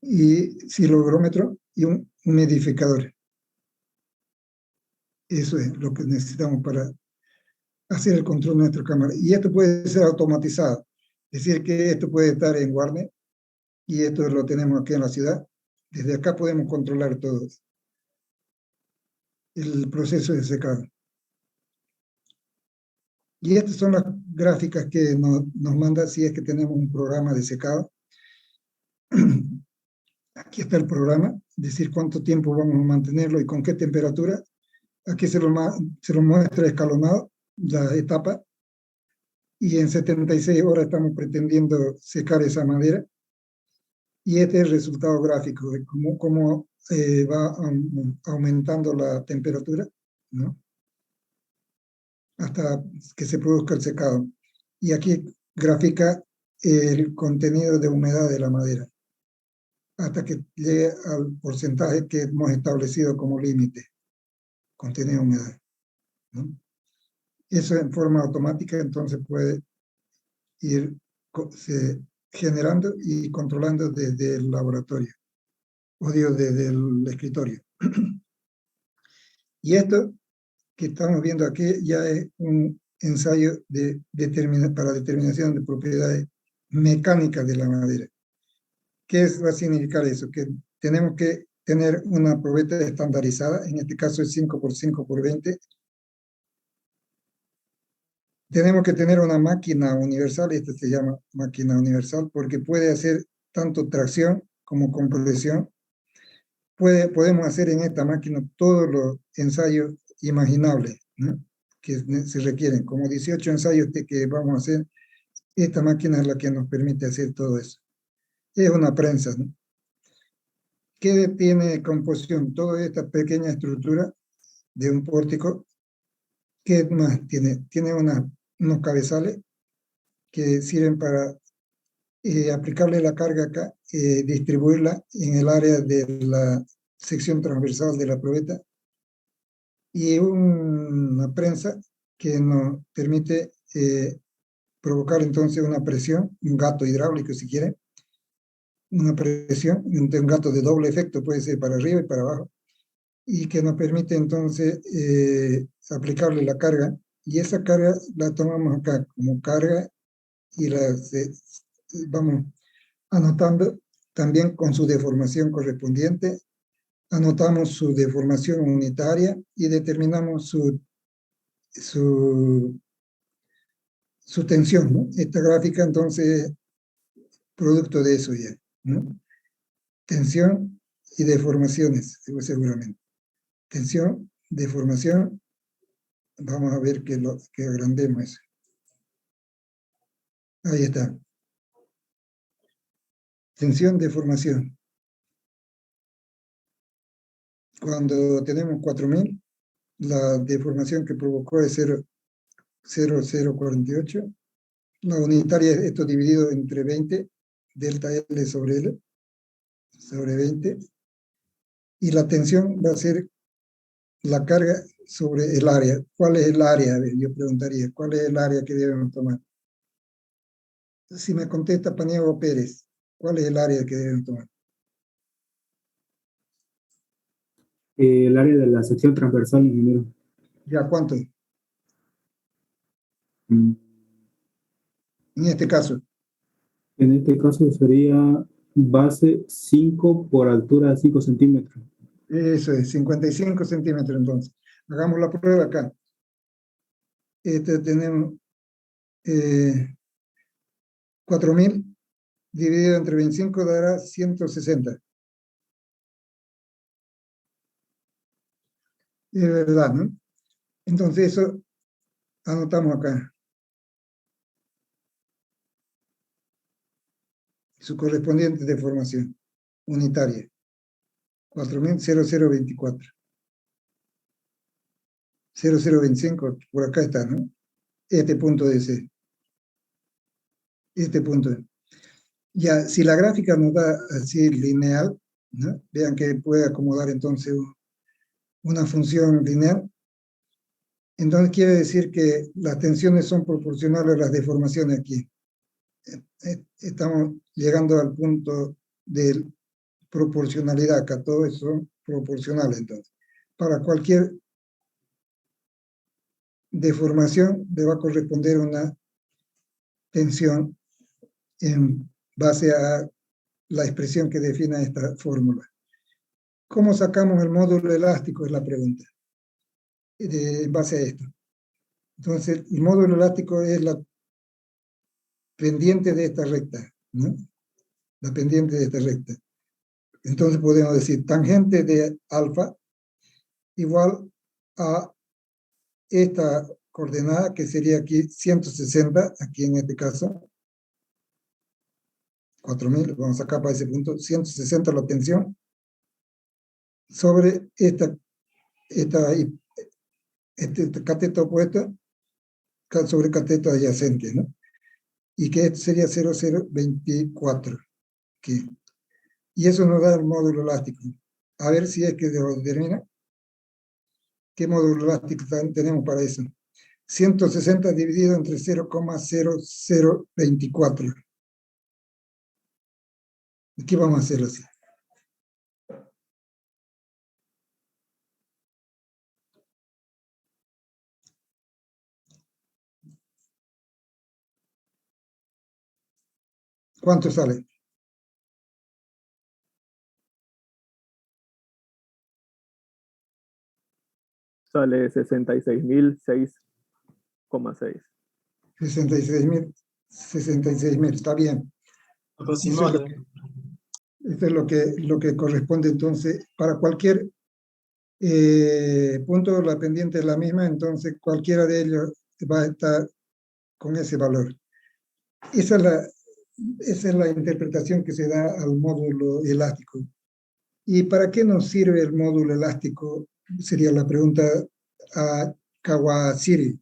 y silogrómetro y un humidificador. Eso es lo que necesitamos para hacer el control de nuestra cámara. Y esto puede ser automatizado. Es decir, que esto puede estar en Guarne y esto lo tenemos aquí en la ciudad. Desde acá podemos controlar todo el proceso de secado. Y estas son las gráficas que nos manda si es que tenemos un programa de secado. Aquí está el programa, es decir, cuánto tiempo vamos a mantenerlo y con qué temperatura. Aquí se lo muestra escalonado, la etapa, y en 76 horas estamos pretendiendo secar esa madera. Y este es el resultado gráfico de cómo va aumentando la temperatura, ¿no? Hasta que se produzca el secado. Y aquí grafica el contenido de humedad de la madera, hasta que llegue al porcentaje que hemos establecido como límite, contenido de humedad, ¿no? Eso en forma automática, entonces puede ir generando y controlando desde el laboratorio, o digo, desde el escritorio. Y esto que estamos viendo aquí ya es un ensayo para determinación de propiedades mecánicas de la madera. ¿Qué va a significar eso? Que tenemos que tener una probeta estandarizada, en este caso es 5x5x20. Tenemos que tener una máquina universal, esta se llama máquina universal, porque puede hacer tanto tracción como compresión. Podemos hacer en esta máquina todos los ensayos imaginables, ¿no?, que se requieren, como 18 ensayos que vamos a hacer. Esta máquina es la que nos permite hacer todo eso. Es una prensa, ¿no? ¿Qué tiene composición? Toda esta pequeña estructura de un pórtico. ¿Qué más tiene? Tiene unos cabezales que sirven para aplicarle la carga acá, distribuirla en el área de la sección transversal de la probeta, y una prensa que nos permite provocar entonces una presión, un gato hidráulico si quieren, una presión, un gato de doble efecto, puede ser para arriba y para abajo, y que nos permite entonces aplicarle la carga, y esa carga la tomamos acá como carga y vamos anotando también con su deformación correspondiente. Anotamos su deformación unitaria y determinamos su tensión, ¿no? Esta gráfica entonces producto de eso ya, ¿no? Tensión y deformaciones, seguramente. Tensión, deformación. Vamos a ver que agrandemos eso. Ahí está. Tensión, deformación. Cuando tenemos 4000, la deformación que provocó es 0,0048. La unitaria es esto dividido entre 20, delta L sobre L, sobre 20. Y la tensión va a ser la carga sobre el área. ¿Cuál es el área? A ver, yo preguntaría, ¿cuál es el área que debemos tomar? Si me contesta Paniagua Pérez, ¿cuál es el área que debemos tomar? El área de la sección transversal, ingeniero. ¿Ya cuánto? Mm. En este caso. En este caso sería base 5 por altura de 5 centímetros. Eso es, 55 centímetros entonces. Hagamos la prueba acá. Tenemos 4000 dividido entre 25 dará 160. Es verdad, ¿no? Entonces eso anotamos acá. Su correspondiente deformación unitaria. 4000,0024. 0025, por acá está, ¿no? Este punto de ese. Este punto. Ya, si la gráfica nos da así lineal, ¿no? Vean que puede acomodar entonces una función lineal. Entonces quiere decir que las tensiones son proporcionales a las deformaciones aquí. Estamos llegando al punto de proporcionalidad, acá todos son proporcionales entonces. Para cualquier deformación le va a corresponder una tensión en base a la expresión que define esta fórmula. ¿Cómo sacamos el módulo elástico? Es la pregunta. En base a esto. Entonces, el módulo elástico es la pendiente de esta recta, ¿no? La pendiente de esta recta. Entonces podemos decir tangente de alfa igual a esta coordenada que sería aquí 160, aquí en este caso, 4000, vamos acá para ese punto, 160 la tensión, sobre este cateto opuesto, sobre cateto adyacente, ¿no? Y que este sería 0024. Aquí. Y eso nos da el módulo elástico. A ver si es que lo determina. ¿Qué módulo elástico tenemos para eso? 160 dividido entre 0,0024. Aquí vamos a hacerlo así. ¿Cuánto sale? Sale 66.006,6. 66.000, está bien. Aproximado. Esto es lo que corresponde entonces para cualquier punto, la pendiente es la misma, entonces cualquiera de ellos va a estar con ese valor. Esa es la interpretación que se da al módulo elástico. ¿Y para qué nos sirve el módulo elástico? Sería la pregunta a Kawashiri.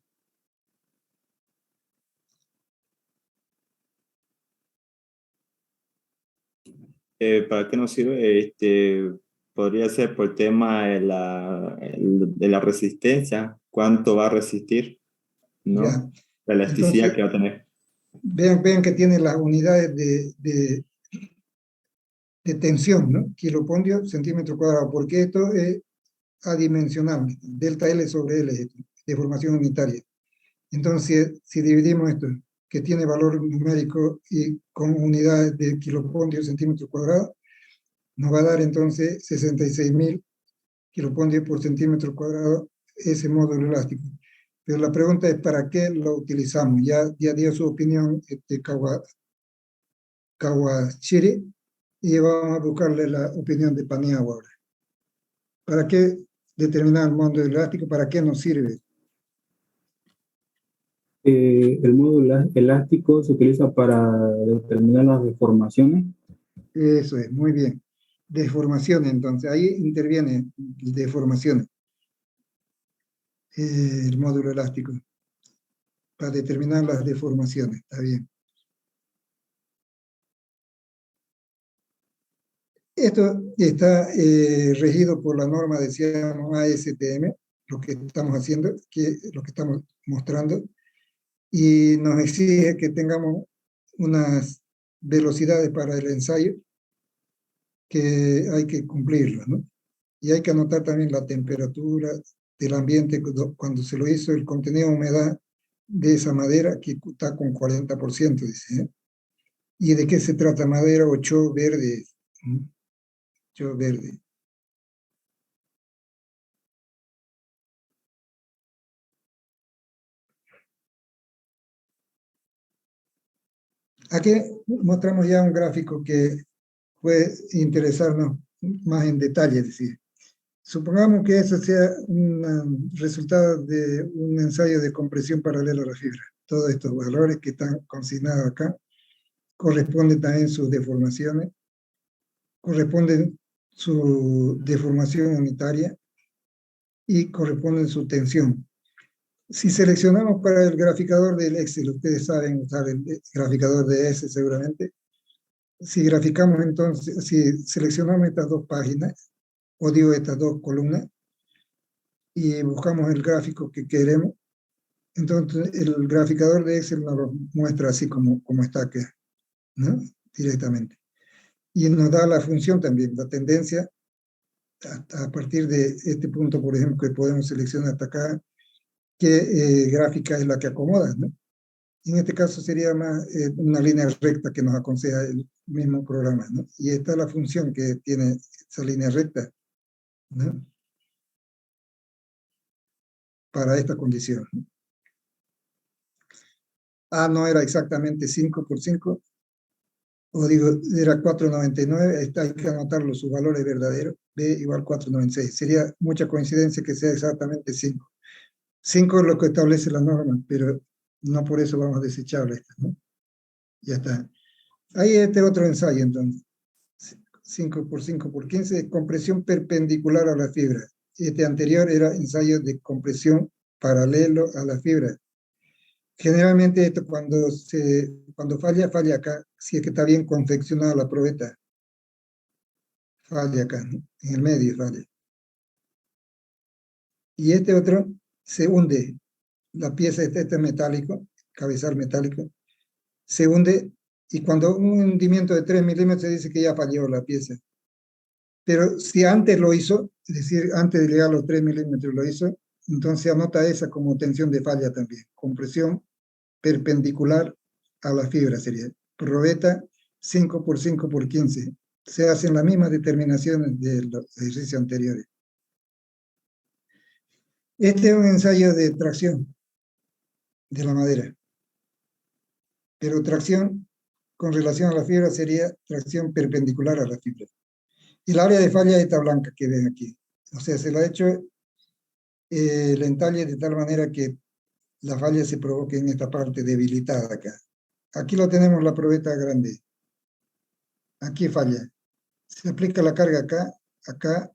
¿Para qué nos sirve? Podría ser por el tema de la resistencia, cuánto va a resistir, ¿no? Ya. La elasticidad Entonces, que va a tener. vean que tiene las unidades de tensión, ¿no? Kilopondio, centímetro cuadrado, porque esto es adimensional, delta L sobre L, deformación unitaria. Entonces, si dividimos esto, que tiene valor numérico y con unidades de kilopondio, centímetro cuadrado, nos va a dar entonces 66.000 kilopondios por centímetro cuadrado ese módulo elástico. Pero la pregunta es, ¿para qué lo utilizamos? Ya dio su opinión Kawashiri, y vamos a buscarle la opinión de Paniagua ahora. ¿Para qué determinar el módulo elástico? ¿Para qué nos sirve? El módulo elástico se utiliza para determinar las deformaciones. Eso es, muy bien. Deformaciones, entonces, ahí interviene deformaciones. El módulo elástico. Para determinar las deformaciones, está bien. Esto está regido por la norma, decíamos, ASTM, lo que estamos haciendo, lo que estamos mostrando, y nos exige que tengamos unas velocidades para el ensayo que hay que cumplirlas, ¿no? Y hay que anotar también la temperatura del ambiente cuando se lo hizo, el contenido de humedad de esa madera, que está con 40%, dice, ¿eh? ¿Y de qué se trata? Madera 8 verde, ¿eh? 8 verde. Aquí mostramos ya un gráfico que puede interesarnos más en detalle, es decir, Supongamos que eso sea un resultado de un ensayo de compresión paralela a la fibra. Todos estos valores que están consignados acá corresponden también sus deformaciones, corresponden su deformación unitaria y corresponden su tensión. Si seleccionamos para el graficador del Excel, ustedes saben usar el graficador de Excel seguramente, si graficamos entonces, si seleccionamos estas dos páginas, o digo estas dos columnas, y buscamos el gráfico que queremos, entonces el graficador de Excel nos lo muestra así como está aquí, ¿no? Directamente. Y nos da la función también, la tendencia, a partir de este punto, por ejemplo, que podemos seleccionar hasta acá, qué gráfica es la que acomoda, ¿no? En este caso sería más una línea recta que nos aconseja el mismo programa, ¿no? Y esta es la función que tiene esa línea recta, ¿no? Para esta condición. A no era exactamente 5 por 5, o digo, era 4,99, ahí está, hay que anotarlo, sus valores verdaderos, B igual 4,96. Sería mucha coincidencia que sea exactamente 5. 5 es lo que establece la norma, pero no por eso vamos a desecharla esta, ¿no? Ya está. Ahí este otro ensayo, entonces. 5 por 5 por 15, compresión perpendicular a la fibra. Este anterior era ensayo de compresión paralelo a la fibra. Generalmente esto cuando falla acá, si es que está bien confeccionada la probeta. Falla acá, ¿no? En el medio falla. Y este otro se hunde. La pieza este metálico, cabezal metálico, se hunde, y cuando un hundimiento de 3 milímetros dice que ya falló la pieza. Pero si antes lo hizo, es decir, antes de llegar a los 3 milímetros lo hizo, entonces anota esa como tensión de falla también. Compresión perpendicular a la fibra sería. Probeta 5 por 5 por 15. Se hacen las mismas determinaciones de los ejercicios anteriores. Este es un ensayo de tracción de la madera. Pero tracción con relación a la fibra sería tracción perpendicular a la fibra. Y el área de falla es esta blanca que ven aquí. O sea, se lo ha hecho el entalle de tal manera que la falla se provoque en esta parte debilitada acá. Aquí lo tenemos la probeta grande. Aquí falla. Se aplica la carga acá,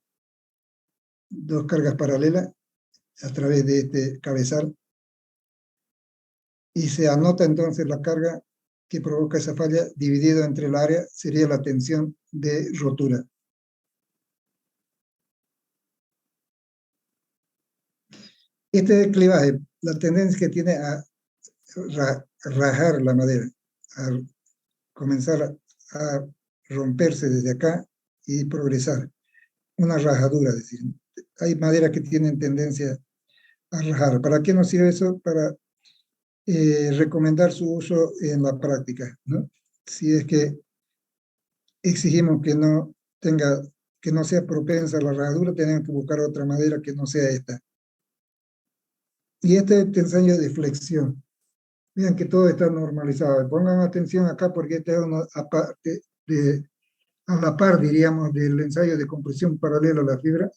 dos cargas paralelas a través de este cabezal. Y se anota entonces la carga que provoca esa falla dividido entre el área, sería la tensión de rotura. Este clivaje, la tendencia que tiene a rajar la madera, a comenzar a romperse desde acá y progresar. Una rajadura, es decir, hay maderas que tienen tendencia a rajar. ¿Para qué nos sirve eso? Para recomendar su uso en la práctica, ¿no? Si es que exigimos que no sea propensa a la rajadura, tenemos que buscar otra madera que no sea esta. Y este es ensayo de flexión. Vean que todo está normalizado. Pongan atención acá porque este es una aparte a la par, diríamos, del ensayo de compresión paralelo a la fibra.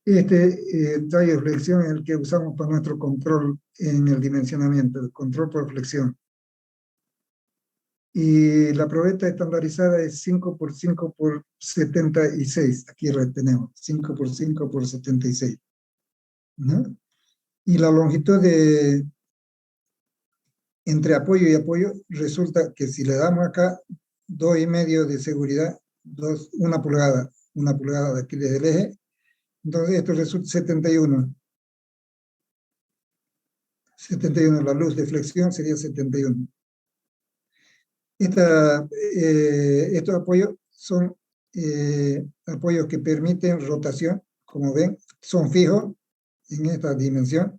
Este ensayo de flexión es el que usamos para nuestro control en el dimensionamiento, el control por flexión. Y la probeta estandarizada es 5 por 5 por 76. Aquí la tenemos, 5 por 5 por 76. ¿No? Y la longitud entre apoyo y apoyo resulta que si le damos acá 2,5 de seguridad, 1 pulgada de aquí desde el eje, entonces esto resulta 71. 71, la luz de flexión sería 71. Estos apoyos son apoyos que permiten rotación, como ven, son fijos en esta dimensión,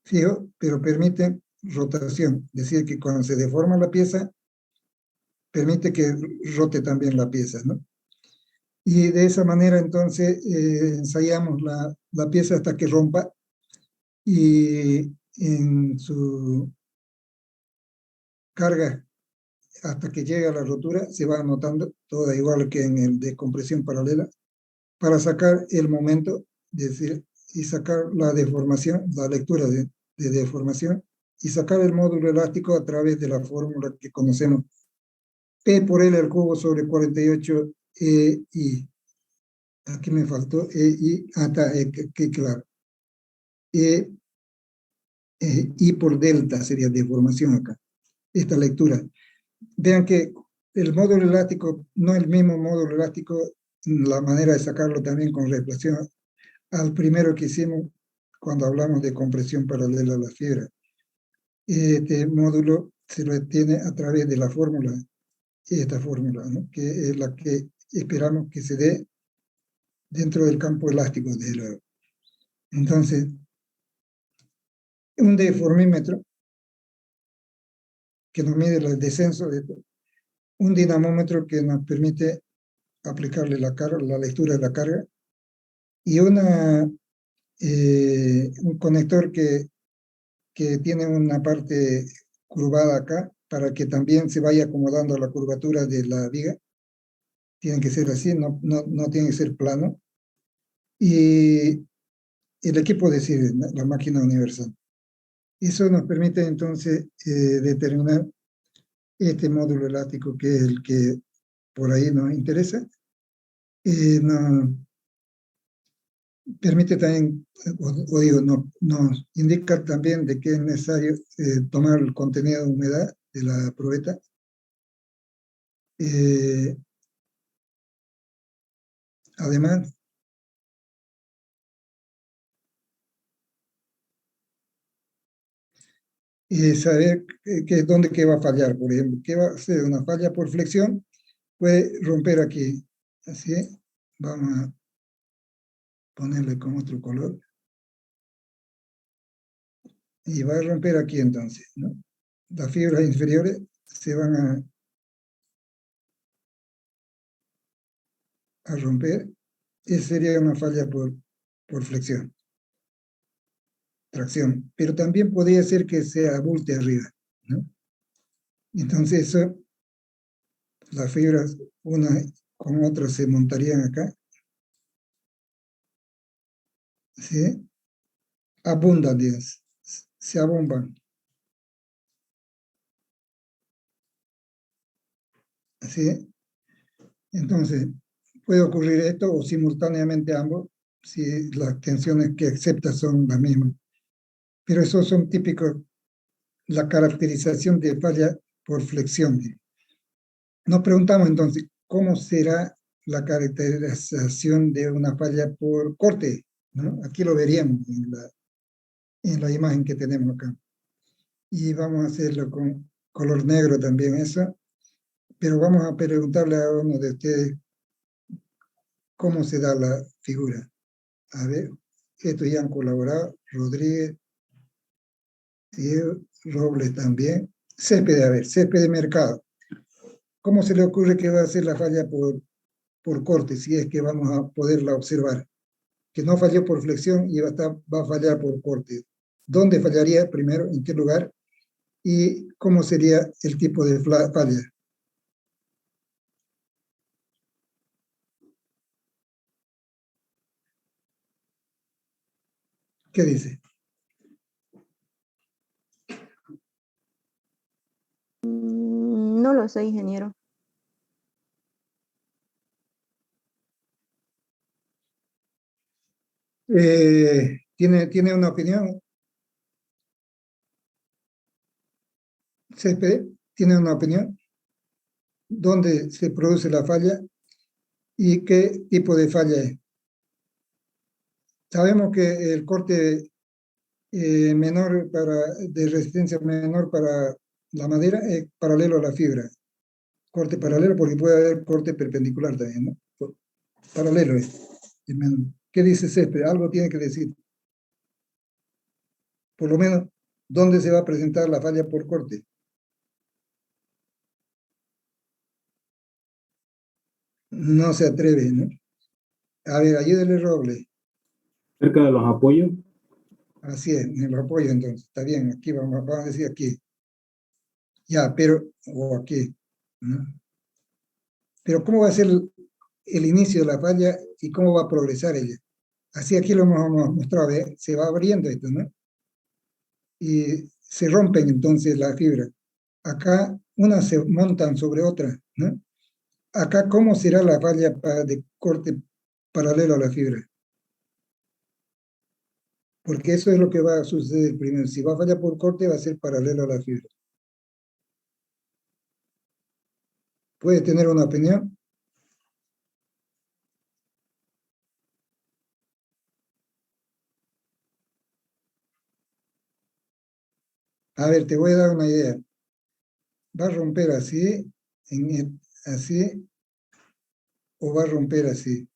fijos, pero permiten rotación, es decir, que cuando se deforma la pieza, permite que rote también la pieza, ¿no? Y de esa manera entonces ensayamos la pieza hasta que rompa, y en su carga hasta que llega a la rotura se va anotando toda igual que en el de compresión paralela, para sacar el momento, decir, y sacar la deformación, la lectura de deformación, y sacar el módulo elástico a través de la fórmula que conocemos. P por L al cubo sobre 48 EI. Aquí me faltó EI, está, claro. I por delta sería deformación acá. Esta lectura. Vean que el módulo elástico no es el mismo módulo elástico, la manera de sacarlo también con relación al primero que hicimos cuando hablamos de compresión paralela a la fibra. Este módulo se lo tiene a través de la fórmula, esta fórmula, ¿no? Que es la que esperamos que se dé dentro del campo elástico, desde luego. Entonces, un deformímetro que nos mide el descenso de un dinamómetro que nos permite aplicarle la carga, la lectura de la carga, y un conector que tiene una parte curvada acá para que también se vaya acomodando a la curvatura de la viga. Tiene que ser así, no tiene que ser plano. Y el equipo decide, la máquina universal. Eso nos permite entonces determinar este módulo elástico, que es el que por ahí nos interesa. Nos permite también, nos indica también de que es necesario tomar el contenido de humedad de la probeta. Además, saber dónde va a fallar, por ejemplo, que va a ser una falla por flexión, puede romper aquí, así, vamos a ponerle con otro color, y va a romper aquí entonces, ¿no? Las fibras inferiores se van a romper, esa sería una falla por flexión, tracción, pero también podría ser que se abulte arriba, ¿no? Entonces eso, las fibras una con otra se montarían acá, ¿sí? Abundan, se abomban. ¿Sí? Entonces, puede ocurrir esto o simultáneamente ambos, si las tensiones que acepta son las mismas. Pero esos son típicos, la caracterización de falla por flexión. Nos preguntamos entonces, ¿cómo será la caracterización de una falla por corte? ¿No? Aquí lo veríamos en la imagen que tenemos acá. Y vamos a hacerlo con color negro también eso. Pero vamos a preguntarle a uno de ustedes cómo se da la figura. A ver, estos ya han colaborado, Rodríguez, y Robles también. Céspede, a ver, Céspede Mercado. ¿Cómo se le ocurre que va a ser la falla por corte, si es que vamos a poderla observar? Que no falló por flexión y va a fallar por corte. ¿Dónde fallaría primero? ¿En qué lugar? ¿Y cómo sería el tipo de falla? ¿Qué dice? No lo sé, ingeniero. ¿Tiene una opinión? Céspede, ¿tiene una opinión? ¿Dónde se produce la falla y qué tipo de falla es? Sabemos que el corte menor de resistencia menor para la madera es paralelo a la fibra. Corte paralelo, porque puede haber corte perpendicular también, ¿no? Paralelo es. ¿Qué dice Céspede? Algo tiene que decir. Por lo menos, ¿dónde se va a presentar la falla por corte? No se atreve, ¿no? A ver, ayúdele, Roble. Cerca de los apoyos. Así es, en los apoyos entonces. Está bien, aquí vamos a decir aquí. Ya, pero, o aquí, ¿no? Pero ¿cómo va a ser el inicio de la falla y cómo va a progresar ella. Así aquí lo hemos mostrado, ¿eh? Se va abriendo esto, ¿no? Y se rompen entonces las fibras. Acá unas se montan sobre otras, ¿no? Acá, ¿cómo será la falla de corte paralelo a la fibra? Porque eso es lo que va a suceder primero. Si va a fallar por corte, va a ser paralelo a la fibra. ¿Puede tener una opinión? A ver, te voy a dar una idea. ¿Va a romper así, así, o va a romper así?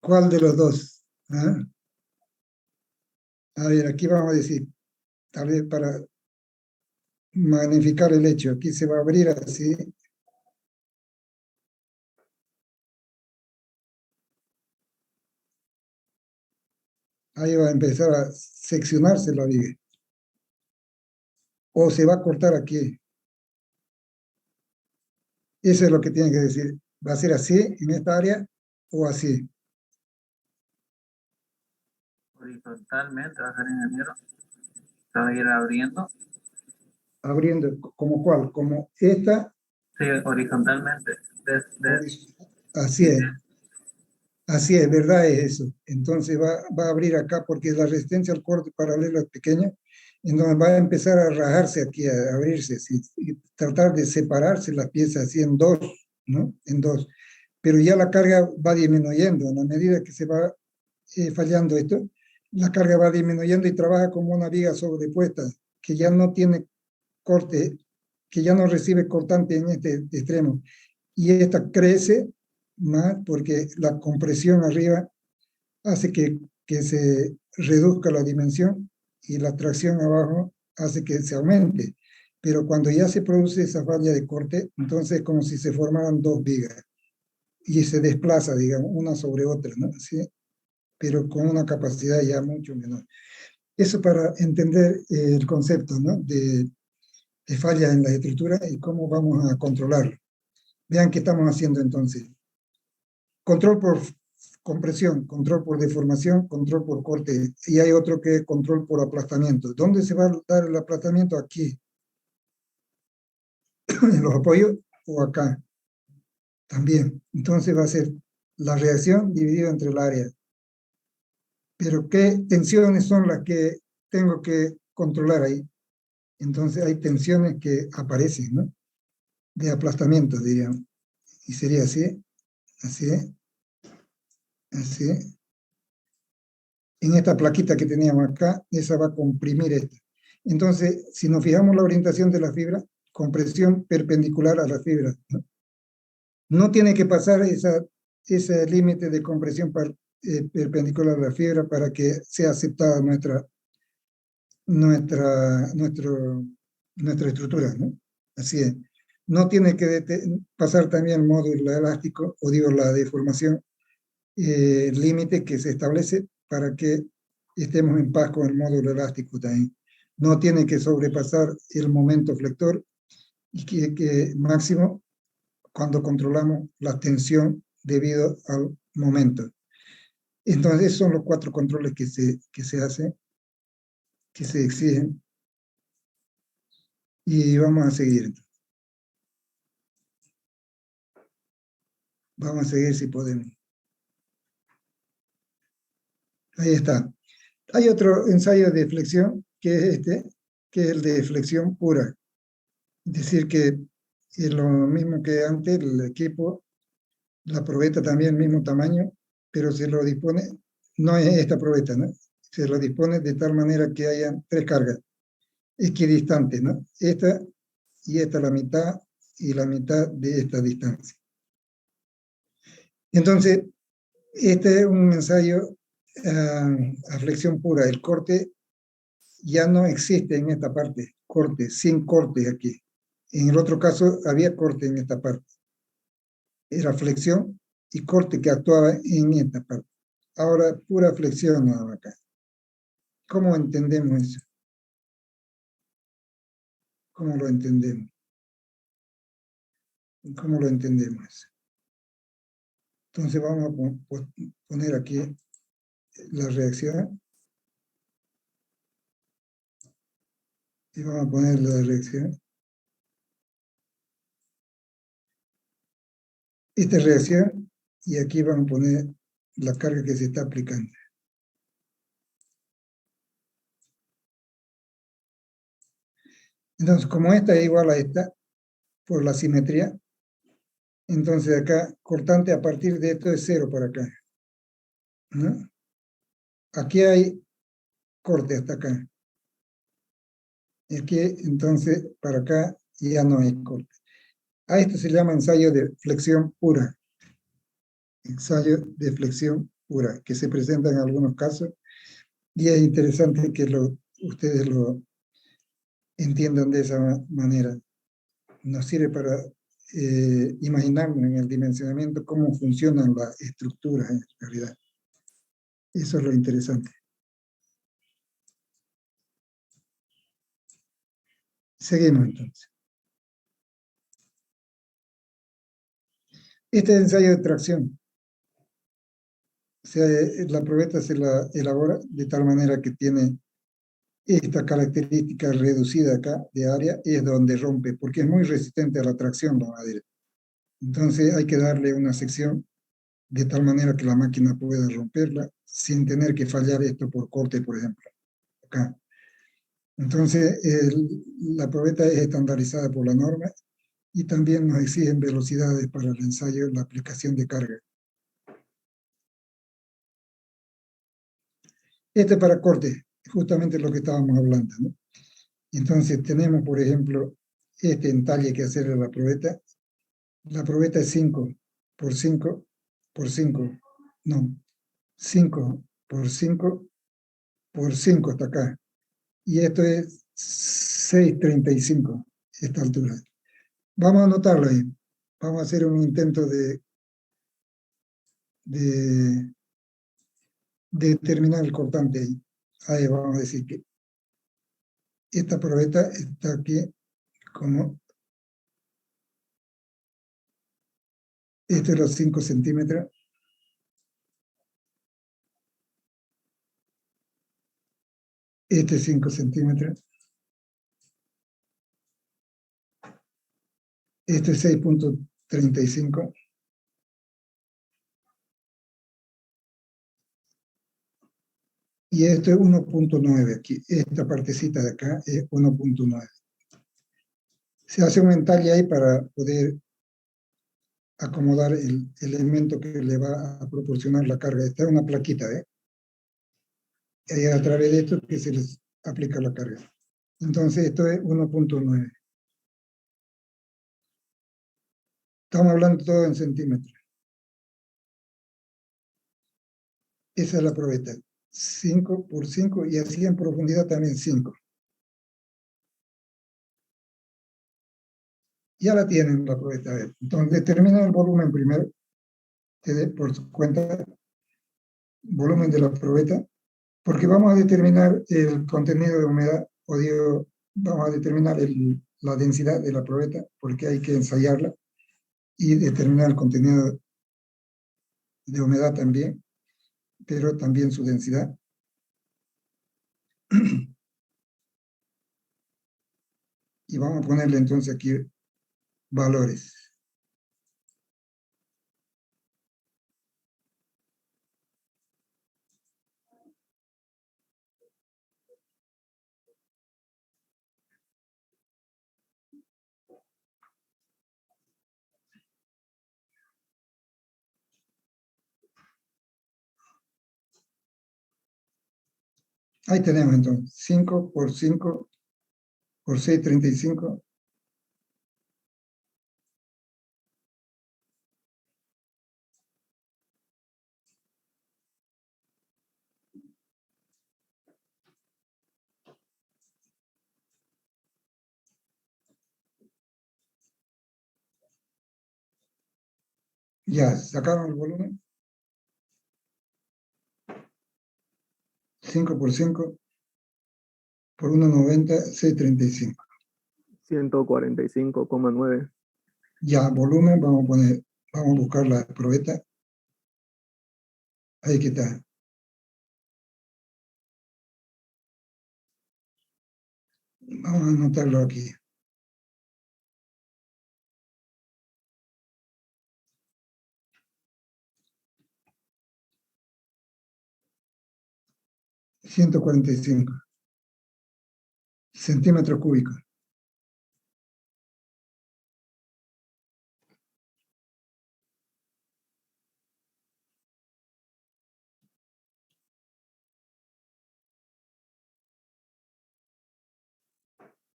¿Cuál de los dos? ¿Ah? A ver, aquí vamos a decir, tal vez para magnificar el hecho, aquí se va a abrir así. Ahí va a empezar a seccionarse la viga. O se va a cortar aquí. Eso es lo que tienen que decir. ¿Va a ser así en esta área o así? Horizontalmente va a ser, ingeniero. Se va a ir abriendo. Abriendo, ¿como cuál? Como esta. Sí, horizontalmente. Así es. Así es, verdad es eso. Entonces va a abrir acá porque la resistencia al corte paralelo es pequeña. Entonces va a empezar a rajarse aquí, a abrirse, y tratar de separarse las piezas así en dos, ¿no? En dos. Pero ya la carga va disminuyendo. A la medida que se va fallando esto, la carga va disminuyendo y trabaja como una viga sobrepuesta, que ya no tiene corte, que ya no recibe cortante en este extremo. Y esta crece más porque la compresión arriba hace que se reduzca la dimensión y la tracción abajo hace que se aumente. Pero cuando ya se produce esa falla de corte, entonces es como si se formaran dos vigas y se desplaza, digamos, una sobre otra, ¿no? ¿Sí? Pero con una capacidad ya mucho menor. Eso para entender el concepto, ¿no? de falla en la estructura y cómo vamos a controlarlo. Vean qué estamos haciendo entonces. Control por compresión, control por deformación, control por corte. Y hay otro que es control por aplastamiento. ¿Dónde se va a dar el aplastamiento? Aquí. En los apoyos o acá. También. Entonces va a ser la reacción dividida entre el área. Pero ¿qué tensiones son las que tengo que controlar ahí? Entonces hay tensiones que aparecen, ¿no? De aplastamiento, diríamos. Y sería así, así, así. En esta plaquita que teníamos acá, esa va a comprimir esta. Entonces, si nos fijamos la orientación de la fibra, compresión perpendicular a la fibra. No tiene que pasar ese límite de compresión perpendicular a la fibra para que sea aceptada nuestra estructura, ¿no? Así es. No tiene que pasar también el módulo elástico, o digo la deformación, límite que se establece para que estemos en paz con el módulo elástico también. No tiene que sobrepasar el momento flector y que máximo cuando controlamos la tensión debido al momento. Entonces, esos son los 4 controles que se hacen, que se exigen. Y vamos a seguir. Vamos a seguir si podemos. Ahí está. Hay otro ensayo de flexión, que es que es el de flexión pura. Es decir, que es lo mismo que antes, el equipo, la probeta también, mismo tamaño, pero se lo dispone, no es esta probeta, ¿no? Se lo dispone de tal manera que hayan 3 cargas equidistantes, ¿no? Esta y esta la mitad y la mitad de esta distancia. Entonces, este es un ensayo a flexión pura. El corte ya no existe en esta parte, corte, sin corte aquí. En el otro caso había corte en esta parte. Era flexión y corte que actuaba en esta parte. Ahora pura flexión acá. ¿Cómo entendemos eso? ¿Cómo lo entendemos? ¿Cómo lo entendemos? Entonces vamos a poner aquí la reacción. Y vamos a poner la reacción. Esta reacción, y aquí vamos a poner la carga que se está aplicando. Entonces, como esta es igual a esta, por la simetría, entonces acá, cortante a partir de esto es 0 para acá, ¿no? Aquí hay corte hasta acá. Y aquí, entonces, para acá ya no hay corte. A esto se llama ensayo de flexión pura. Ensayo de flexión pura, que se presenta en algunos casos. Y es interesante que ustedes lo entiendan de esa manera. Nos sirve para imaginarnos en el dimensionamiento cómo funcionan las estructuras en realidad. Eso es lo interesante. Seguimos entonces. Este es ensayo de tracción. O sea, la probeta se la elabora de tal manera que tiene esta característica reducida acá de área, es donde rompe, porque es muy resistente a la tracción la madera. Entonces hay que darle una sección de tal manera que la máquina pueda romperla sin tener que fallar esto por corte, por ejemplo. Acá. Entonces, la probeta es estandarizada por la norma y también nos exigen velocidades para el ensayo y la aplicación de carga. Este para corte, justamente lo que estábamos hablando, ¿no? Entonces tenemos, por ejemplo, este entalle que hacerle a la probeta. La probeta es 5 por 5 por 5, no, 5 por 5 por 5 hasta acá. Y esto es 6,35, esta altura. Vamos a anotarlo ahí. Vamos a hacer un intento de determinar el cortante ahí. Ahí vamos a decir que esta probeta está aquí como, este es los 5 centímetros. Este es 5 centímetros. Este es 6,35. Y esto es 1,9 aquí. Esta partecita de acá es 1,9. Se hace un entalle ahí para poder acomodar el elemento que le va a proporcionar la carga. Esta es una plaquita, ¿eh? Y a través de esto que se les aplica la carga. Entonces esto es 1,9. Estamos hablando todo en centímetros. Esa es la probeta. 5 por 5 y así en profundidad también 5. Ya la tienen la probeta. Entonces determina el volumen primero. Por su cuenta, volumen de la probeta. Porque vamos a determinar el contenido de humedad, o digo, vamos a determinar la densidad de la probeta, porque hay que ensayarla, y determinar el contenido de humedad también, pero también su densidad. Y vamos a ponerle entonces aquí valores. Ahí tenemos entonces 5 por 5 por 6,35. Ya, sacaron el volumen. 5 por 5. por 1,90, 635. 145,9. Ya, volumen, vamos a buscar la probeta. Ahí que está. Vamos a anotarlo aquí. $145 centímetros cúbicos.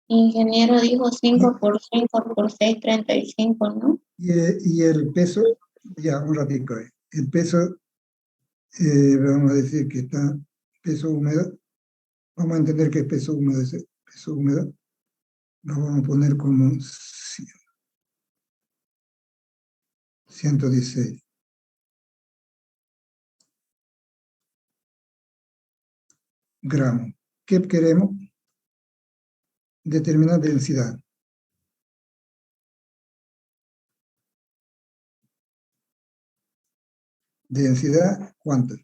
Ingeniero dijo 5 por 5 por 6,35, ¿no? Y el peso, ya un ratito. El peso, vamos a decir que está peso húmedo. Vamos a entender que es peso húmedo. Ese peso húmedo lo vamos a poner como 116 gramos. ¿Qué queremos? Determinar densidad. Densidad, ¿cuánto?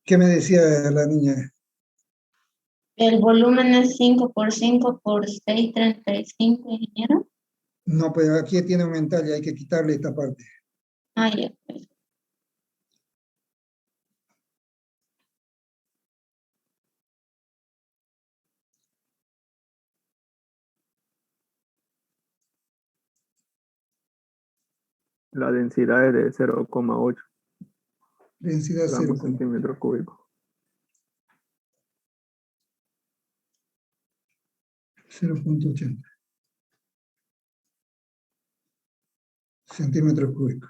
¿Qué me decía la niña? El volumen es 5 por 5 por 6,35, ingeniero. No, pues aquí tiene un mental y hay que quitarle esta parte. Ah, ya, pues. La densidad es de 0,8 Densidad gramos 0,8. centímetros cúbicos. 0,80 centímetros cúbicos.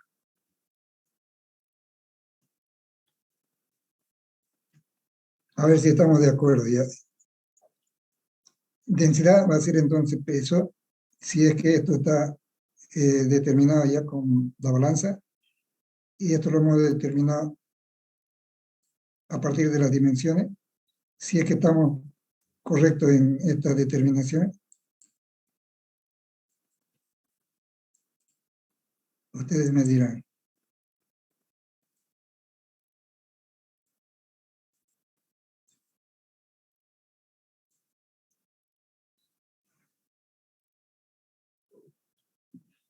A ver si estamos de acuerdo ya. Densidad va a ser entonces peso, si es que esto está determinado ya con la balanza, y esto lo hemos determinado a partir de las dimensiones, si es que estamos correctos en esta determinación. Ustedes me dirán.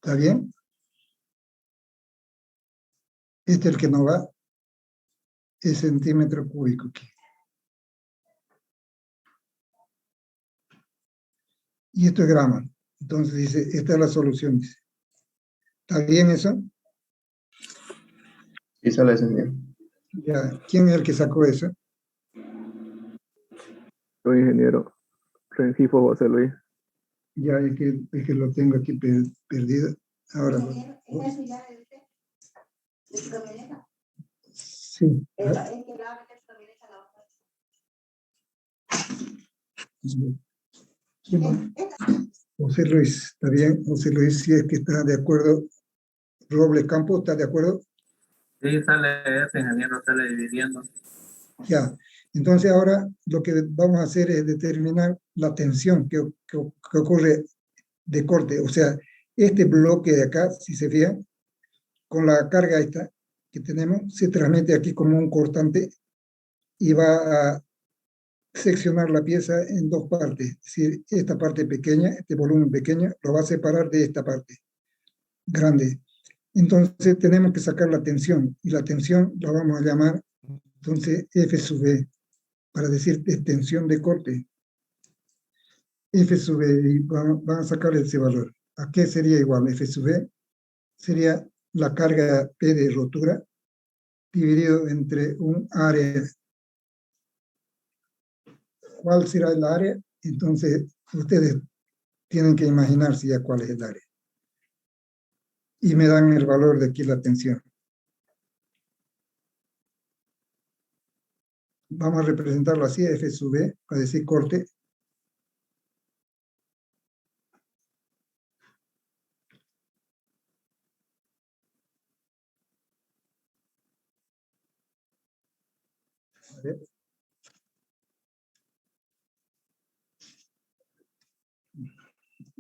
¿Está bien? Este es el que no va, es centímetro cúbico aquí. Y esto es gramo. Entonces dice, esta es la solución. Dice. ¿Está bien eso? Sí, sale señor. Ya. ¿Quién es el que sacó eso? Soy ingeniero Rengifo José Luis. Ya es que lo tengo aquí perdido. Ahora. Sí. José Luis, ¿está bien? José Luis, si es que está de acuerdo. Robles Campos, ¿está de acuerdo? Sí, sale ese, ingeniero, sale dividiendo. Ya. Entonces ahora lo que vamos a hacer es determinar la tensión que ocurre de corte. O sea, este bloque de acá, si se fijan, con la carga esta que tenemos, se transmite aquí como un cortante y va a seccionar la pieza en dos partes. Es decir, esta parte pequeña, este volumen pequeño, lo va a separar de esta parte grande. Entonces tenemos que sacar la tensión, y la tensión la vamos a llamar entonces F sub E, para decir tensión de corte. F sub E, y van a sacar ese valor. ¿A qué sería igual? F sub E sería la carga P de rotura dividido entre un área. ¿Cuál será el área? Entonces ustedes tienen que imaginarse ya cuál es el área. Y me dan el valor de aquí la tensión. Vamos a representarlo así, F sub E, para decir corte. A ver.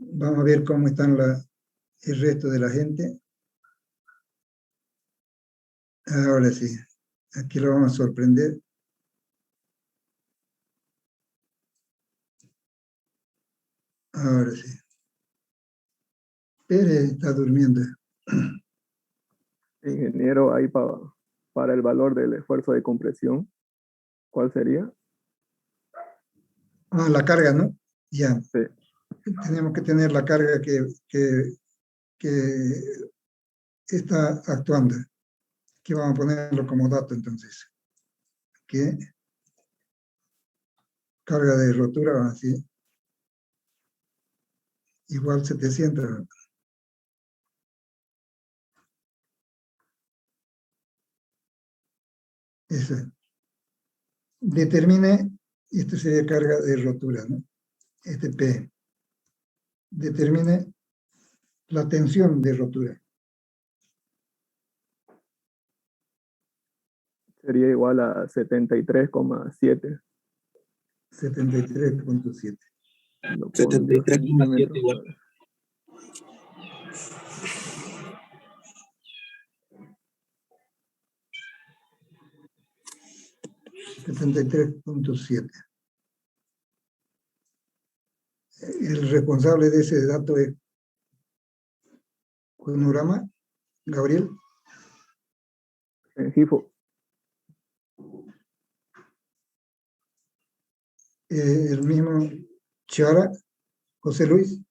Vamos a ver cómo están el resto de la gente. Ahora sí, aquí lo vamos a sorprender. Ahora sí. Pérez está durmiendo. Ingeniero, ahí para el valor del esfuerzo de compresión, ¿cuál sería? Ah, la carga, ¿no? Ya. Sí. Tenemos que tener la carga que está actuando. Aquí vamos a ponerlo como dato entonces. ¿Qué? Carga de rotura, así. Igual 700. Esa. Determine, esto sería carga de rotura, ¿no? Este P. Determine la tensión de rotura. Sería igual a 73,7. 73.7. 73,7 igual. El responsable de ese dato es Panorama, Gabriel. Rengifo. El mismo Chara, José Luis.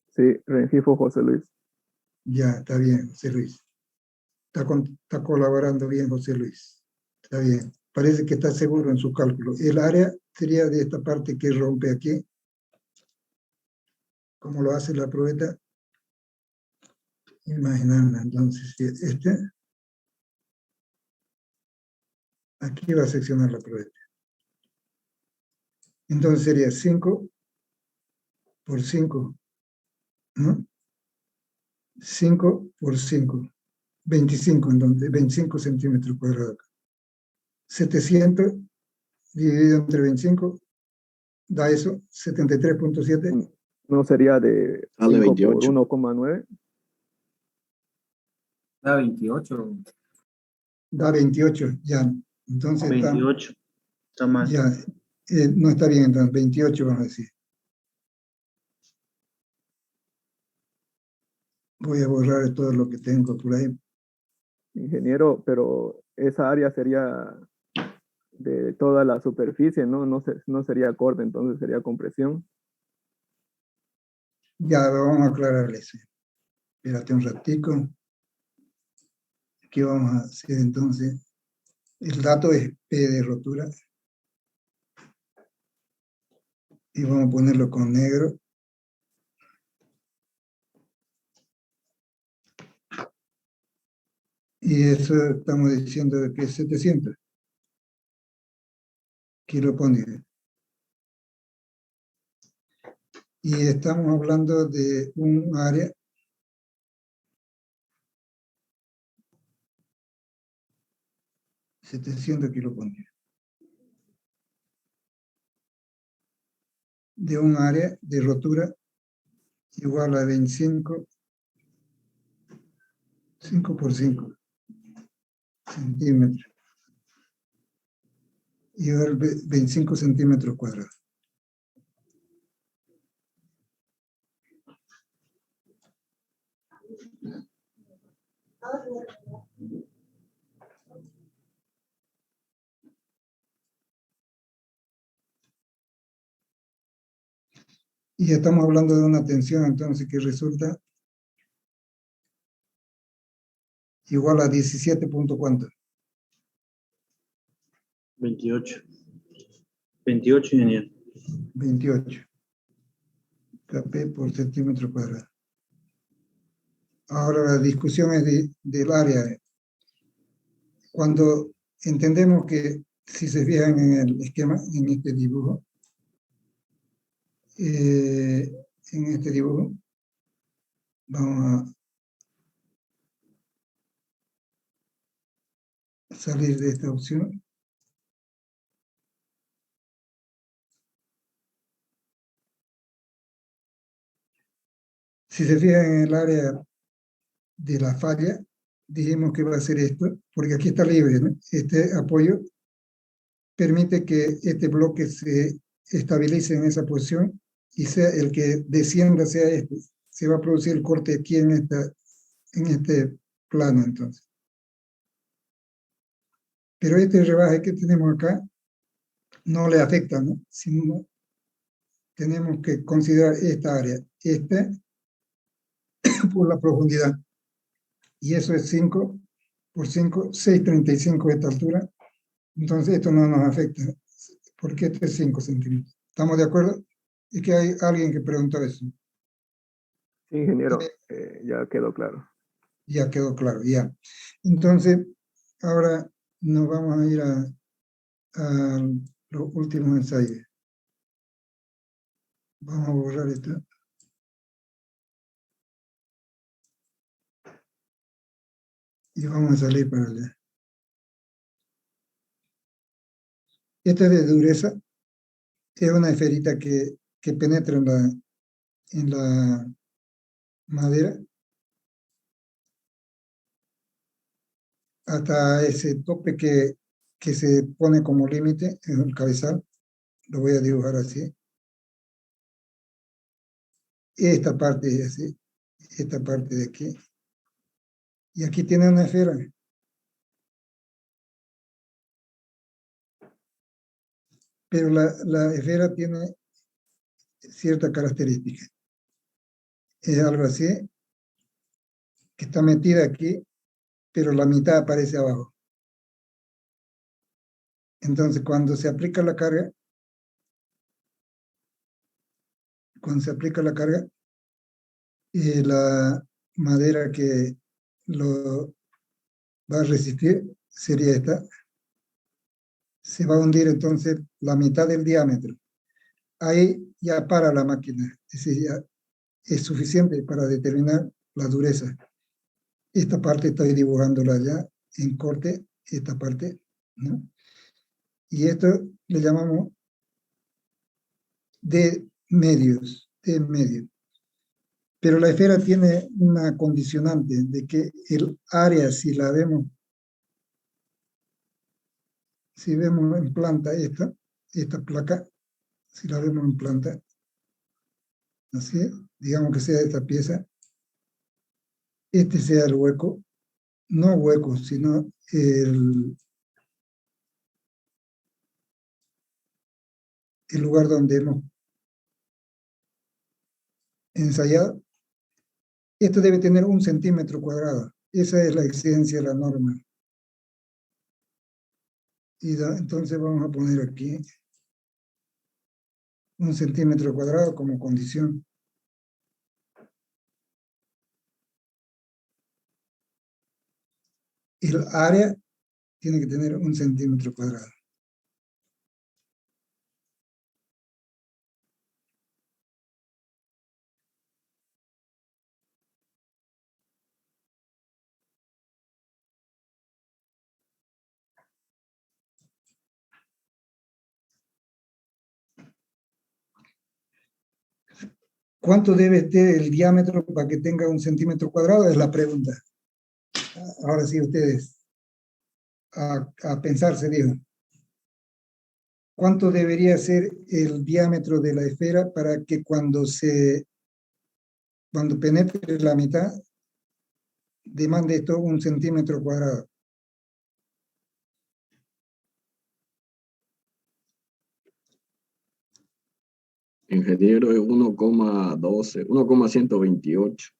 Sí, Rengifo José Luis. Ya, está bien, José Luis. Está colaborando bien, José Luis. Está bien. Parece que está seguro en su cálculo. El área sería de esta parte que rompe aquí. Como lo hace la probeta. Imaginando, entonces, aquí va a seccionar la probeta. Entonces sería 5 por 5, ¿no? 5 por 5, 25, entonces, 25 centímetros cuadrados. 700 dividido entre 25, da eso, 73.7. ¿No sería de 5 por 1,9? Da 28. Da 28, ya. Entonces 28. Está mal. Ya, no está bien, entonces 28 vamos a decir. Voy a borrar todo lo que tengo por ahí. Ingeniero, pero esa área sería de toda la superficie, ¿no? No sería corte, entonces sería compresión. Ya, vamos a aclarar eso. Espérate un ratico. ¿Qué vamos a hacer entonces? El dato es P de rotura. Y vamos a ponerlo con negro. Y eso estamos diciendo que es 700. Aquí lo pone. Y estamos hablando de un área de un área de rotura igual a 25, 5 por 5 centímetros, igual a 25 centímetros cuadrados. Y estamos hablando de una tensión, entonces, que resulta igual a 17 punto ¿cuánto? 28. 28, ingeniero. 28. kP por centímetro cuadrado. Ahora la discusión es del área. Cuando entendemos que, si se fijan en el esquema, en este dibujo, vamos a salir de esta opción. Si se fijan en el área de la falla, dijimos que va a ser esto, porque aquí está libre, ¿no? Este apoyo permite que este bloque se estabilice en esa posición y sea el que descienda sea este. Se va a producir el corte aquí en este plano, entonces. Pero este rebaje que tenemos acá no le afecta, ¿no? Sino tenemos que considerar esta área, esta por la profundidad. Y eso es 5 por 5, 6,35 esta altura. Entonces esto no nos afecta, porque este es 5 centímetros. ¿Estamos de acuerdo? Es que hay alguien que preguntó eso. Sí, ingeniero, ya quedó claro. Ya quedó claro, ya. Entonces, ahora nos vamos a ir a los últimos ensayos. Vamos a borrar esto. Y vamos a salir para allá. Esta es de dureza. Es una esferita que penetra en la madera hasta ese tope que se pone como límite en el cabezal. Lo voy a dibujar así. Esta parte es así. Esta parte de aquí. Y aquí tiene una esfera. Pero la esfera tiene cierta característica. Es algo así, que está metida aquí, pero la mitad aparece abajo. Entonces, cuando se aplica la carga, la madera que lo va a resistir sería esta. Se va a hundir entonces la mitad del diámetro. Ahí ya para la máquina. Es decir, ya es suficiente para determinar la dureza. Esta parte estoy dibujándola ya en corte, esta parte, ¿no? Y esto le llamamos de medios, de medio. Pero la esfera tiene una condicionante de que el área, si la vemos, si vemos en planta esta placa, si la vemos en planta, así, digamos que sea esta pieza, este sea el hueco, no hueco, sino el lugar donde hemos ensayado. Esto debe tener 1 centímetro cuadrado. Esa es la exigencia de la norma. Y entonces vamos a poner aquí 1 centímetro cuadrado como condición. El área tiene que tener 1 centímetro cuadrado. ¿Cuánto debe ser el diámetro para que tenga 1 centímetro cuadrado? Es la pregunta. Ahora sí ustedes, a pensar se dijo. ¿Cuánto debería ser el diámetro de la esfera para que cuando penetre la mitad, demande esto 1 centímetro cuadrado? Ingeniero, es 1,12, 1,128.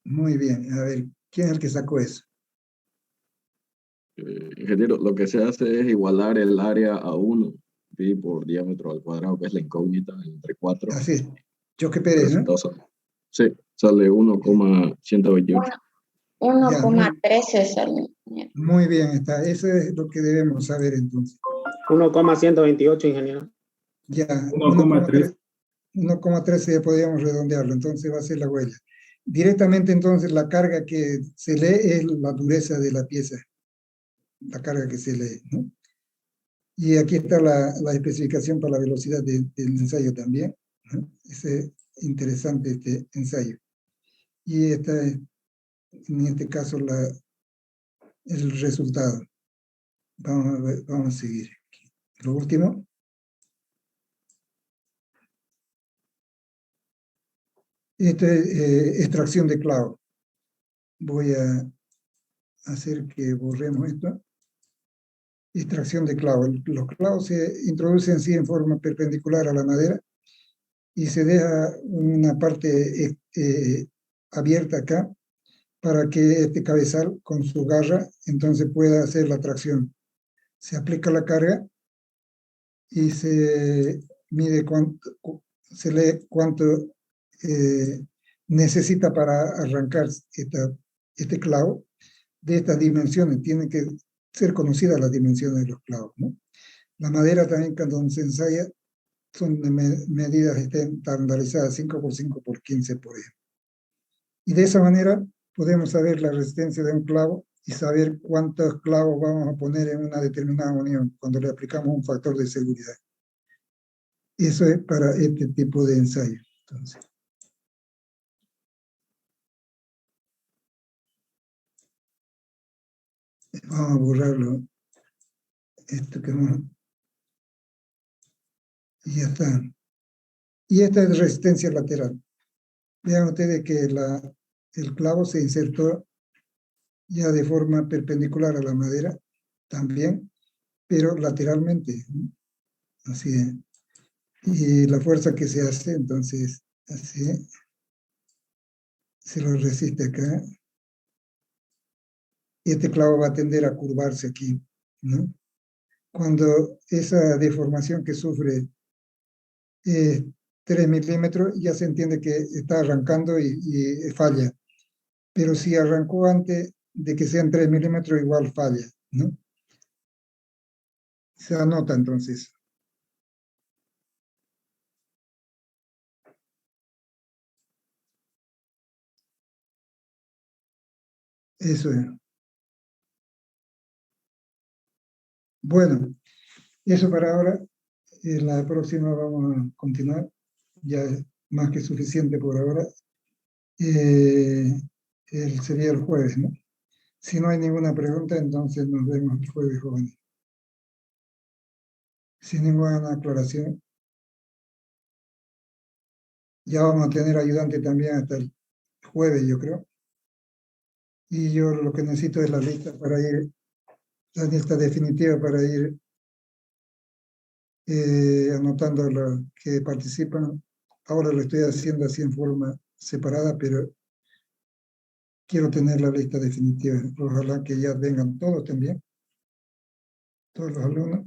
Muy bien, a ver, ¿quién es el que sacó eso? Ingeniero, lo que se hace es igualar el área a 1, pi por diámetro al cuadrado, que es la incógnita, entre 4. Así, Choque Pérez, ¿no? Sí, sale 1,128. 1,13 sale. Muy bien, está. Eso es lo que debemos saber entonces. 1,128, ingeniero. Ya, 1,3. 1,13 ya podríamos redondearlo, entonces va a ser la huella. Directamente entonces la carga que se lee es la dureza de la pieza, la carga que se lee, ¿no? Y aquí está la especificación para la velocidad del ensayo también, ¿no? Es interesante este ensayo. y esta es, en este caso, el resultado. Vamos a seguir. Lo último. Esta es extracción de clavo. Voy a hacer que borremos esto. Extracción de clavo. Los clavos se introducen así en forma perpendicular a la madera y se deja una parte abierta acá para que este cabezal con su garra entonces pueda hacer la tracción. Se aplica la carga y se mide se lee cuánto necesita para arrancar este clavo de estas dimensiones. Tienen que ser conocidas las dimensiones de los clavos, ¿no? La madera también, cuando se ensaya, son de medidas estandarizadas, 5 por 5 por 15 por ejemplo. Y de esa manera podemos saber la resistencia de un clavo y saber cuántos clavos vamos a poner en una determinada unión cuando le aplicamos un factor de seguridad. Eso es para este tipo de ensayo. Entonces, vamos a borrarlo. Esto que vamos. Y ya está. Y esta es resistencia lateral. Vean ustedes que el clavo se insertó ya de forma perpendicular a la madera también, pero lateralmente. Así es. Y la fuerza que se hace, entonces, así, se lo resiste acá. Y este clavo va a tender a curvarse aquí, ¿no? Cuando esa deformación que sufre 3 milímetros, ya se entiende que está arrancando y falla. Pero si arrancó antes de que sean 3 milímetros, igual falla, ¿no? Se anota entonces. Eso es. Bueno, eso para ahora. En la próxima vamos a continuar. Ya es más que suficiente por ahora. Sería el jueves, ¿no? Si no hay ninguna pregunta, entonces nos vemos el jueves, jóvenes. Sin ninguna aclaración. Ya vamos a tener ayudante también hasta el jueves, yo creo. Y yo lo que necesito es la lista para ir, la lista definitiva para ir anotando los que participan. Ahora lo estoy haciendo así en forma separada, pero quiero tener la lista definitiva. Ojalá que ya vengan todos también, todos los alumnos.